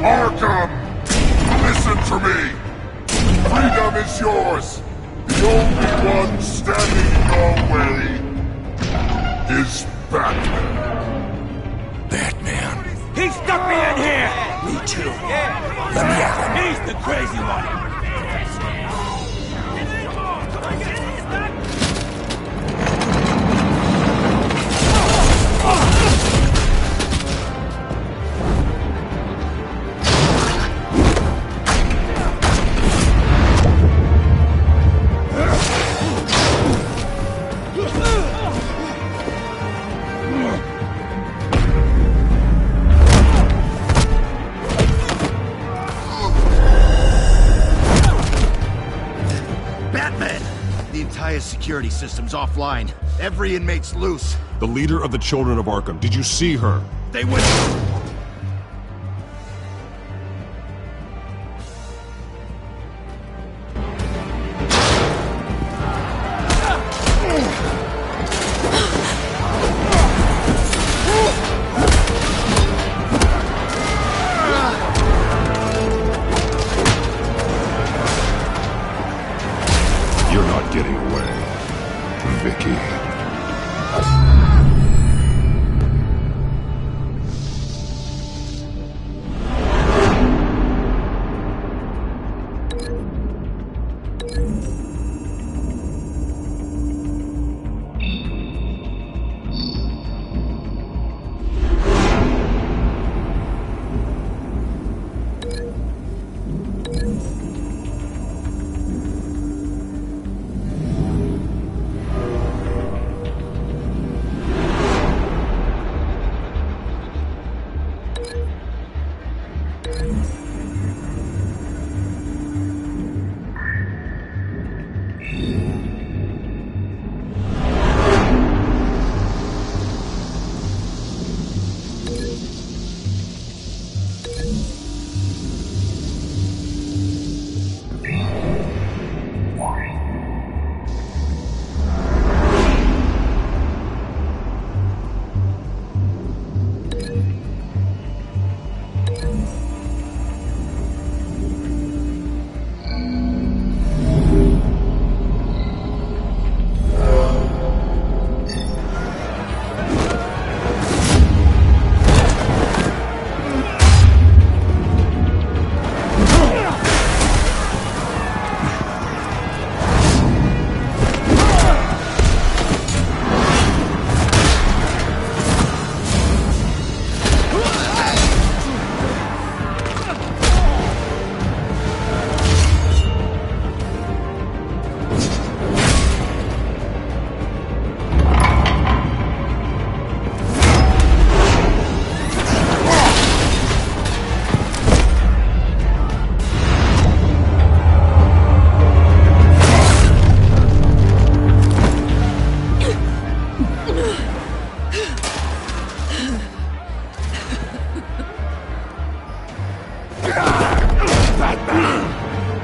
Arkham! Listen to me! Freedom is yours! The only one standing in your way is Batman. Batman. He stuck me in here! Me too. Let me have him. He's the crazy one! Security system's offline. Every inmate's loose. The leader of the Children of Arkham. Did you see her? They went... You're not getting away, Vicky.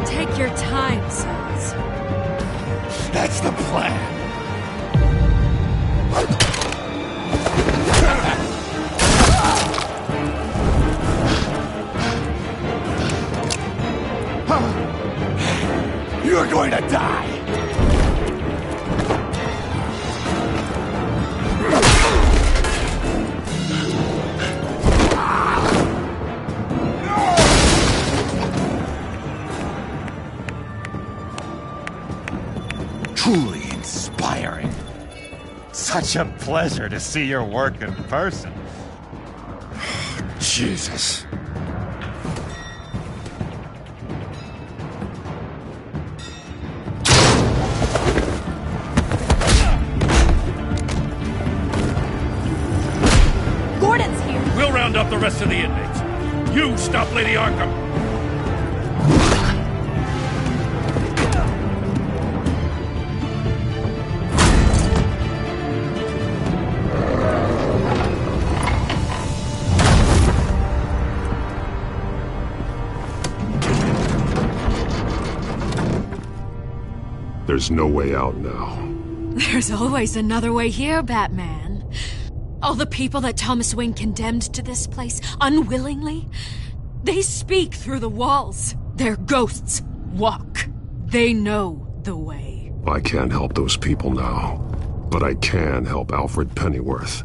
Take your time, sons. That's the plan. You're going to die. Truly inspiring. Such a pleasure to see your work in person. Jesus. round up the rest of the inmates. You stop Lady Arkham! There's no way out now. There's always another way here, Batman. All the people that Thomas Wayne condemned to this place unwillingly, they speak through the walls. Their ghosts walk. They know the way. I can't help those people now, but I can help Alfred Pennyworth.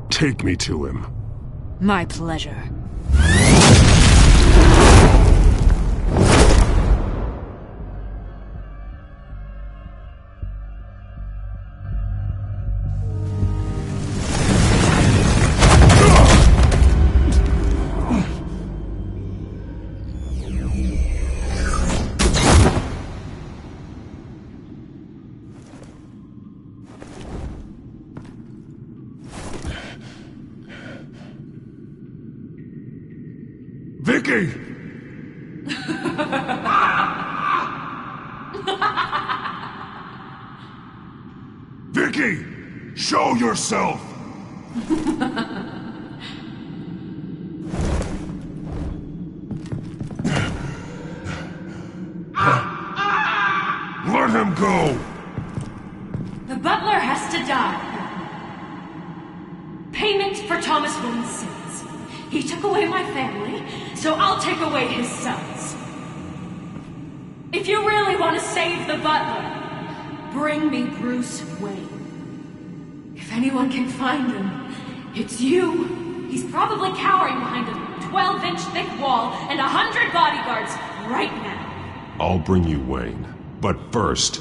Take me to him. My pleasure. Vicky! Vicky! Show yourself! Let him go! The butler has to die. Payment for Thomas Wayne's sins. He took away my family, so I'll take away his sons. If you really want to save the butler, bring me Bruce Wayne. If anyone can find him, it's you. He's probably cowering behind a 12-inch thick wall and 100 bodyguards right now. I'll bring you Wayne, but first,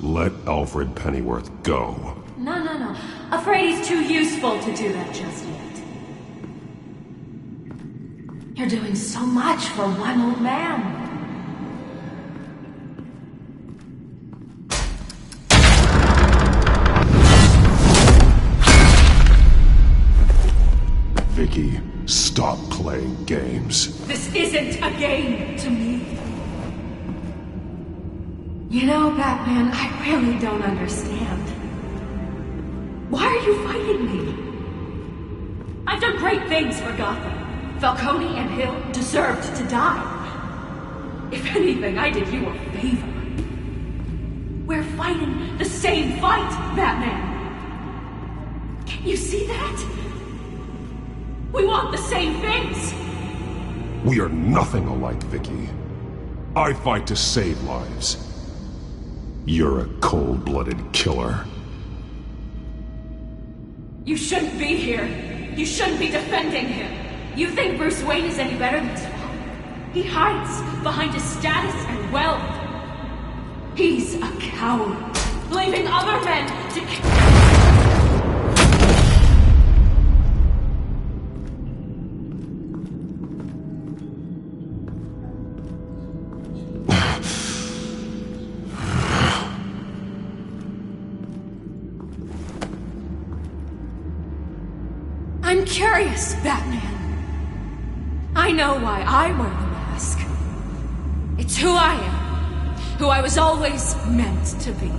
let Alfred Pennyworth go. No. Afraid he's too useful to do that just yet. You're doing so much for one old man. Vicky, stop playing games. This isn't a game to me. You know, Batman, I really don't understand. Why are you fighting me? I've done great things for Gotham. Falcone and Hill deserved to die. If anything, I did you a favor. We're fighting the same fight, Batman. Can you see that? We want the same things. We are nothing alike, Vicky. I fight to save lives. You're a cold-blooded killer. You shouldn't be here. You shouldn't be defending him. You think Bruce Wayne is any better than his father? He hides behind his status and wealth. He's a coward, leaving other men to... I'm curious, Batman. I know why I wear the mask. It's who I am. Who I was always meant to be.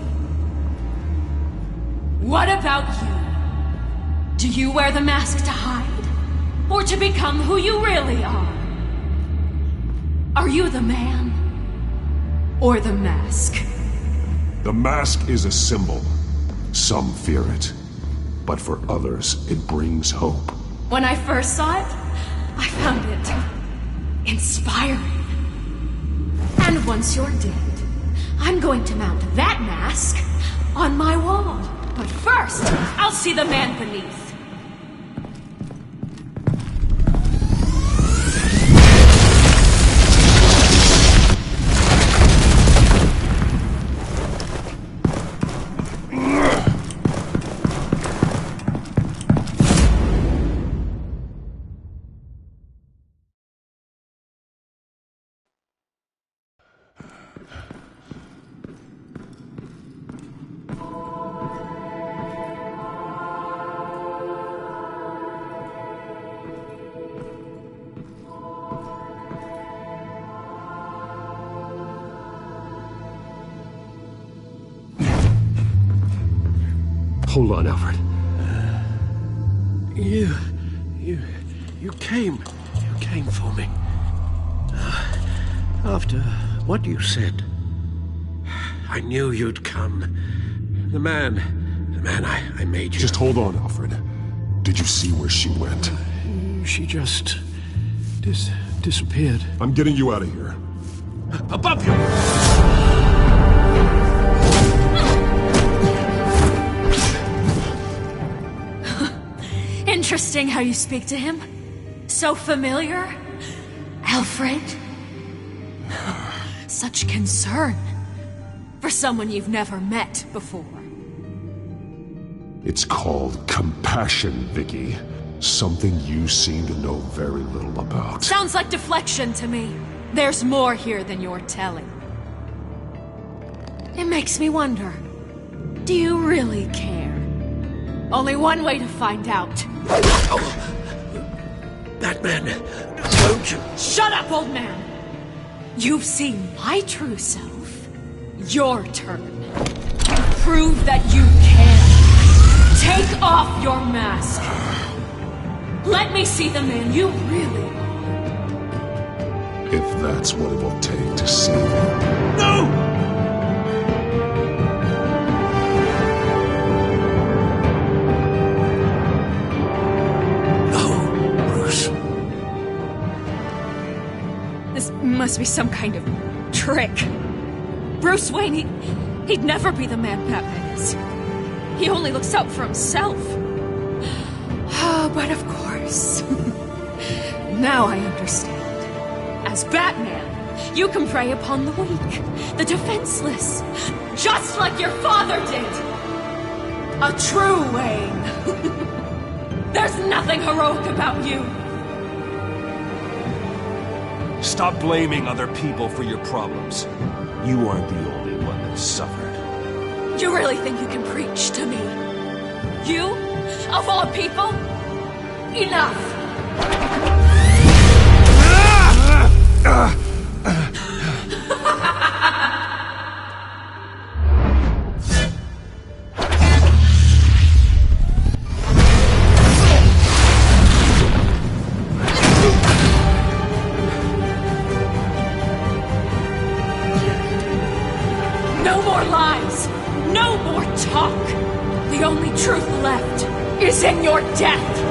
What about you? Do you wear the mask to hide? Or to become who you really are? Are you the man? Or the mask? The mask is a symbol. Some fear it. But for others, it brings hope. When I first saw it, I found it inspiring. And once you're dead, I'm going to mount that mask on my wall. But first, I'll see the man beneath. Hold on, Alfred. You came for me. After what you said, I knew you'd come. The man I made you. Just hold on, Alfred. Did you see where she went? She just disappeared. I'm getting you out of here. Above you! Interesting how you speak to him. So familiar. Alfred. Such concern for someone you've never met before. It's called compassion, Vicky. Something you seem to know very little about. Sounds like deflection to me. There's more here than you're telling. It makes me wonder, do you really care? Only one way to find out. Batman, don't you... Shut up, old man! You've seen my true self. Your turn. Prove that you can. Take off your mask. Let me see the man you really are. If that's what it will take to save him. No! This must be some kind of trick. Bruce Wayne, he'd never be the man Batman is. He only looks out for himself. But of course. Now I understand. As Batman, you can prey upon the weak, the defenseless, just like your father did. A true Wayne. There's nothing heroic about you. Stop blaming other people for your problems. You aren't the only one that suffered. You really think you can preach to me? You? Of all people? Enough! No more lies! No more talk! The only truth left is in your death!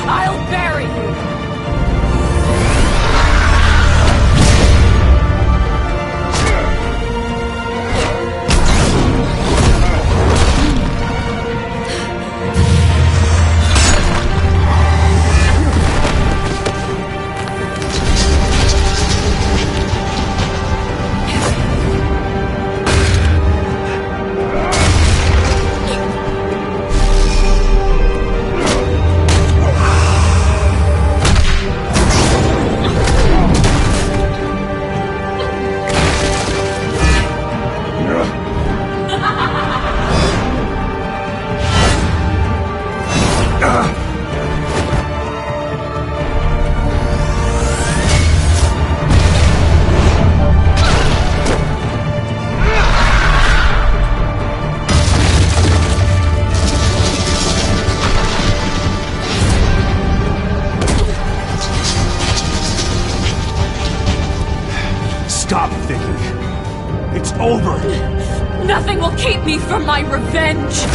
I'll bury you! Stop, Vicky. It's over. Nothing will keep me from my revenge!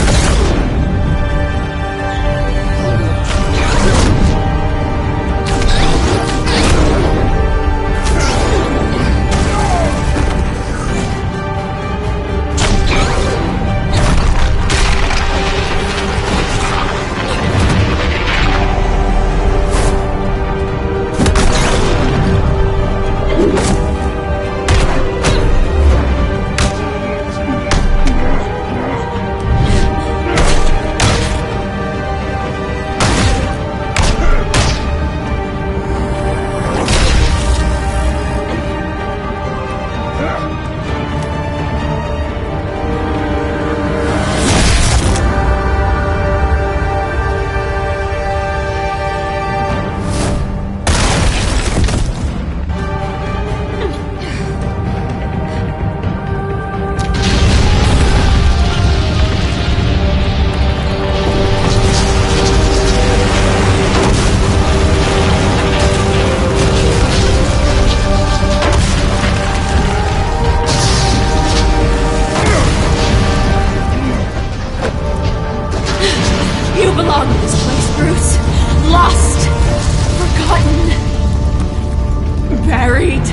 freed.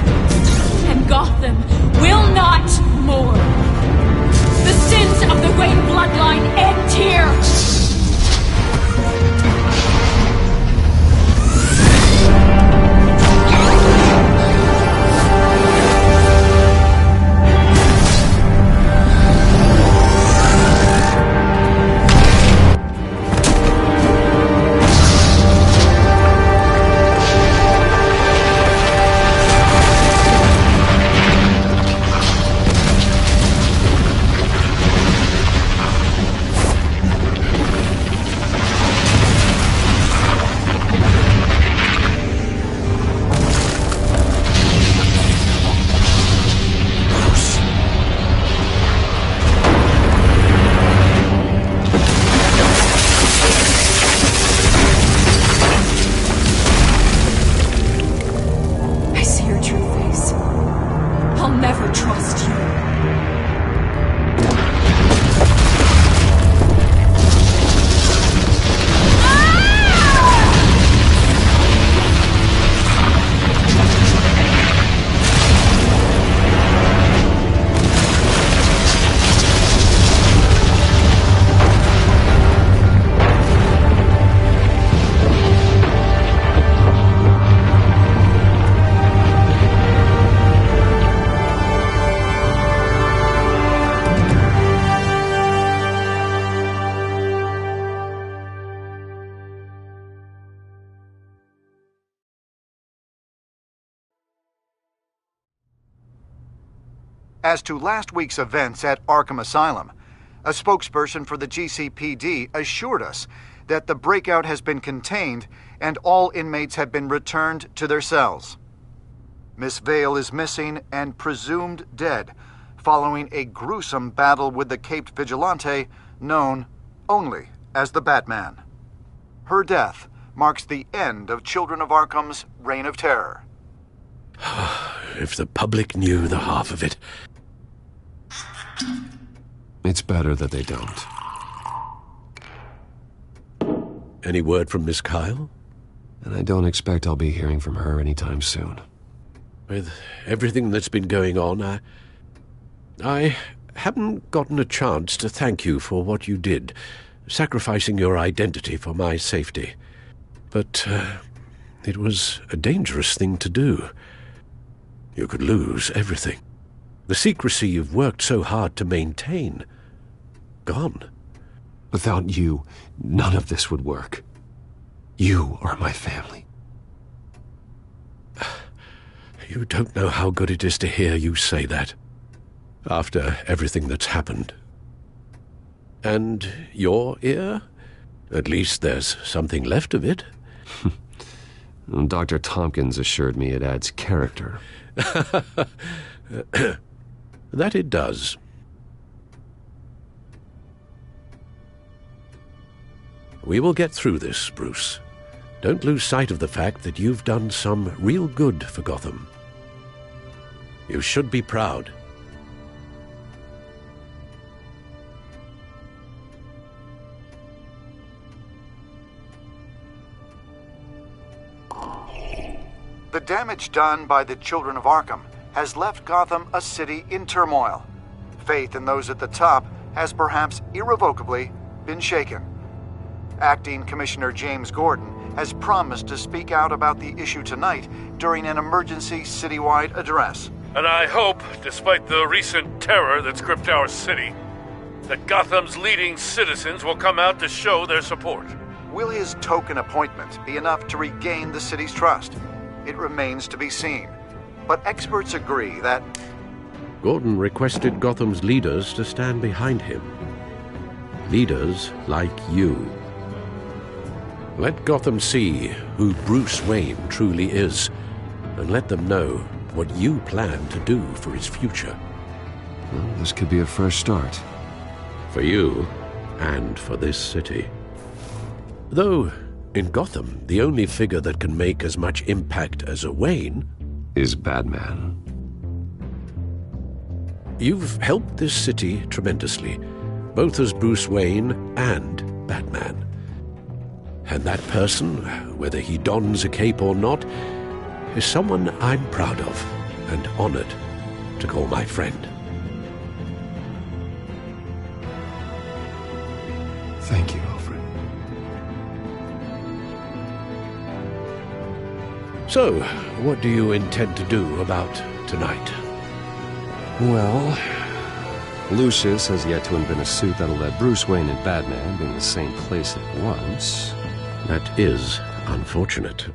And Gotham will not mourn. The sins of the Wayne bloodline end here. As to last week's events at Arkham Asylum, a spokesperson for the GCPD assured us that the breakout has been contained and all inmates have been returned to their cells. Miss Vale is missing and presumed dead following a gruesome battle with the caped vigilante known only as the Batman. Her death marks the end of Children of Arkham's reign of terror. If the public knew the half of it. It's better that they don't. Any word from Miss Kyle? And I don't expect I'll be hearing from her anytime soon. With everything that's been going on, I haven't gotten a chance to thank you for what you did, sacrificing your identity for my safety. But it was a dangerous thing to do. You could lose everything. The secrecy you've worked so hard to maintain. Gone. Without you, none of this would work. You are my family. You don't know how good it is to hear you say that. After everything that's happened. And your ear? At least there's something left of it. Dr. Tompkins assured me it adds character. That it does. We will get through this, Bruce. Don't lose sight of the fact that you've done some real good for Gotham. You should be proud. The damage done by the Children of Arkham has left Gotham a city in turmoil. Faith in those at the top has perhaps irrevocably been shaken. Acting Commissioner James Gordon has promised to speak out about the issue tonight during an emergency citywide address. And I hope, despite the recent terror that's gripped our city, that Gotham's leading citizens will come out to show their support. Will his token appointment be enough to regain the city's trust? It remains to be seen. But experts agree that Gordon requested Gotham's leaders to stand behind him. Leaders like you. Let Gotham see who Bruce Wayne truly is, and let them know what you plan to do for his future. Well, this could be a fresh start. For you, and for this city. Though, in Gotham, the only figure that can make as much impact as a Wayne is Batman. You've helped this city tremendously, both as Bruce Wayne and Batman. And that person, whether he dons a cape or not, is someone I'm proud of and honored to call my friend. Thank you, Alfred. So, what do you intend to do about tonight? Well, Lucius has yet to invent a suit that'll let Bruce Wayne and Batman be in the same place at once. That is unfortunate.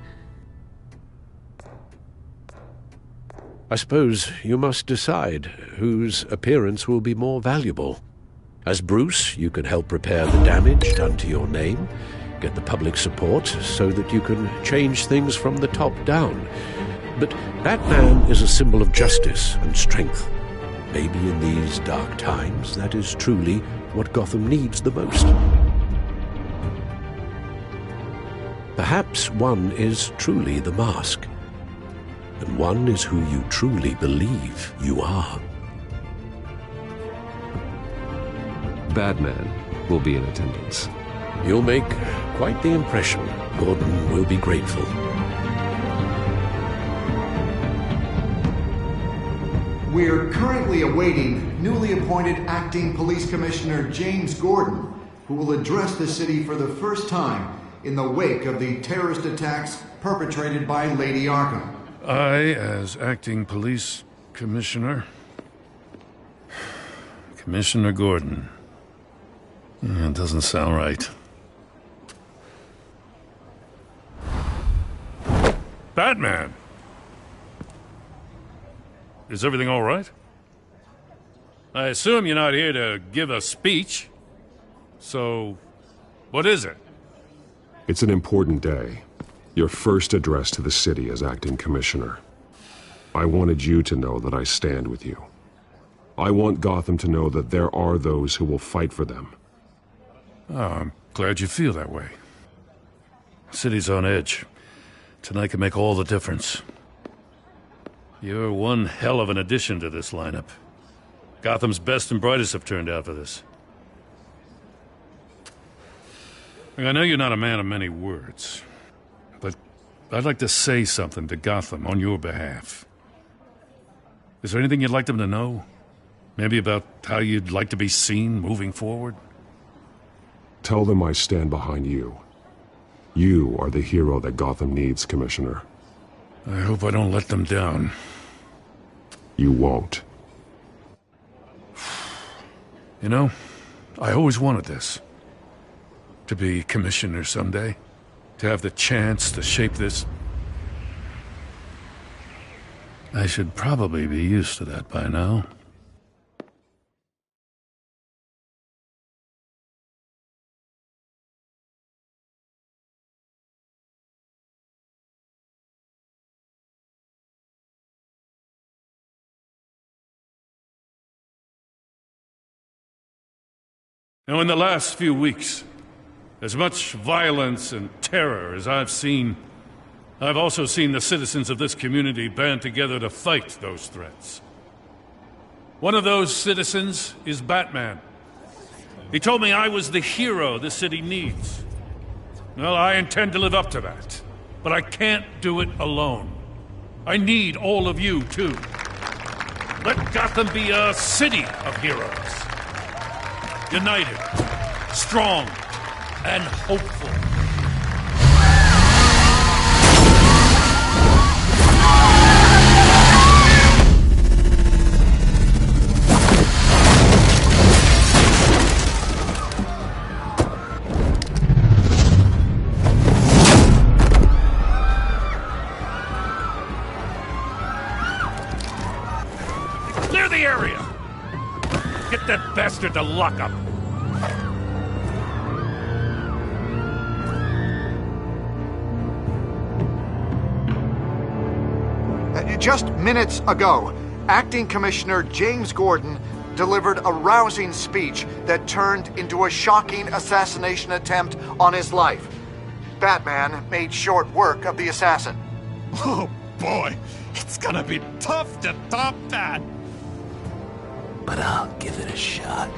I suppose you must decide whose appearance will be more valuable. As Bruce, you can help repair the damage done to your name, get the public support so that you can change things from the top down. But Batman is a symbol of justice and strength. Maybe in these dark times, that is truly what Gotham needs the most. Perhaps one is truly the mask, and one is who you truly believe you are. Batman will be in attendance. You'll make quite the impression. Gordon will be grateful. We're currently awaiting newly appointed Acting Police Commissioner James Gordon, who will address the city for the first time in the wake of the terrorist attacks perpetrated by Lady Arkham. I, as Acting Police Commissioner... Commissioner Gordon. It doesn't sound right. Batman! Is everything all right? I assume you're not here to give a speech. So, what is it? It's an important day. Your first address to the city as acting commissioner. I wanted you to know that I stand with you. I want Gotham to know that there are those who will fight for them. Oh, I'm glad you feel that way. The city's on edge. Tonight can make all the difference. You're one hell of an addition to this lineup. Gotham's best and brightest have turned out for this. I know you're not a man of many words, but I'd like to say something to Gotham on your behalf. Is there anything you'd like them to know? Maybe about how you'd like to be seen moving forward? Tell them I stand behind you. You are the hero that Gotham needs, Commissioner. I hope I don't let them down. You won't. You know, I always wanted this. To be commissioner someday. To have the chance to shape this. I should probably be used to that by now. Now, in the last few weeks, as much violence and terror as I've seen, I've also seen the citizens of this community band together to fight those threats. One of those citizens is Batman. He told me I was the hero this city needs. Well, I intend to live up to that, but I can't do it alone. I need all of you, too. Let Gotham be a city of heroes. United, strong, and hopeful. Clear the area! Get that bastard to lock up! Just minutes ago, Acting Commissioner James Gordon delivered a rousing speech that turned into a shocking assassination attempt on his life. Batman made short work of the assassin. Oh boy, it's gonna be tough to top that. But I'll give it a shot.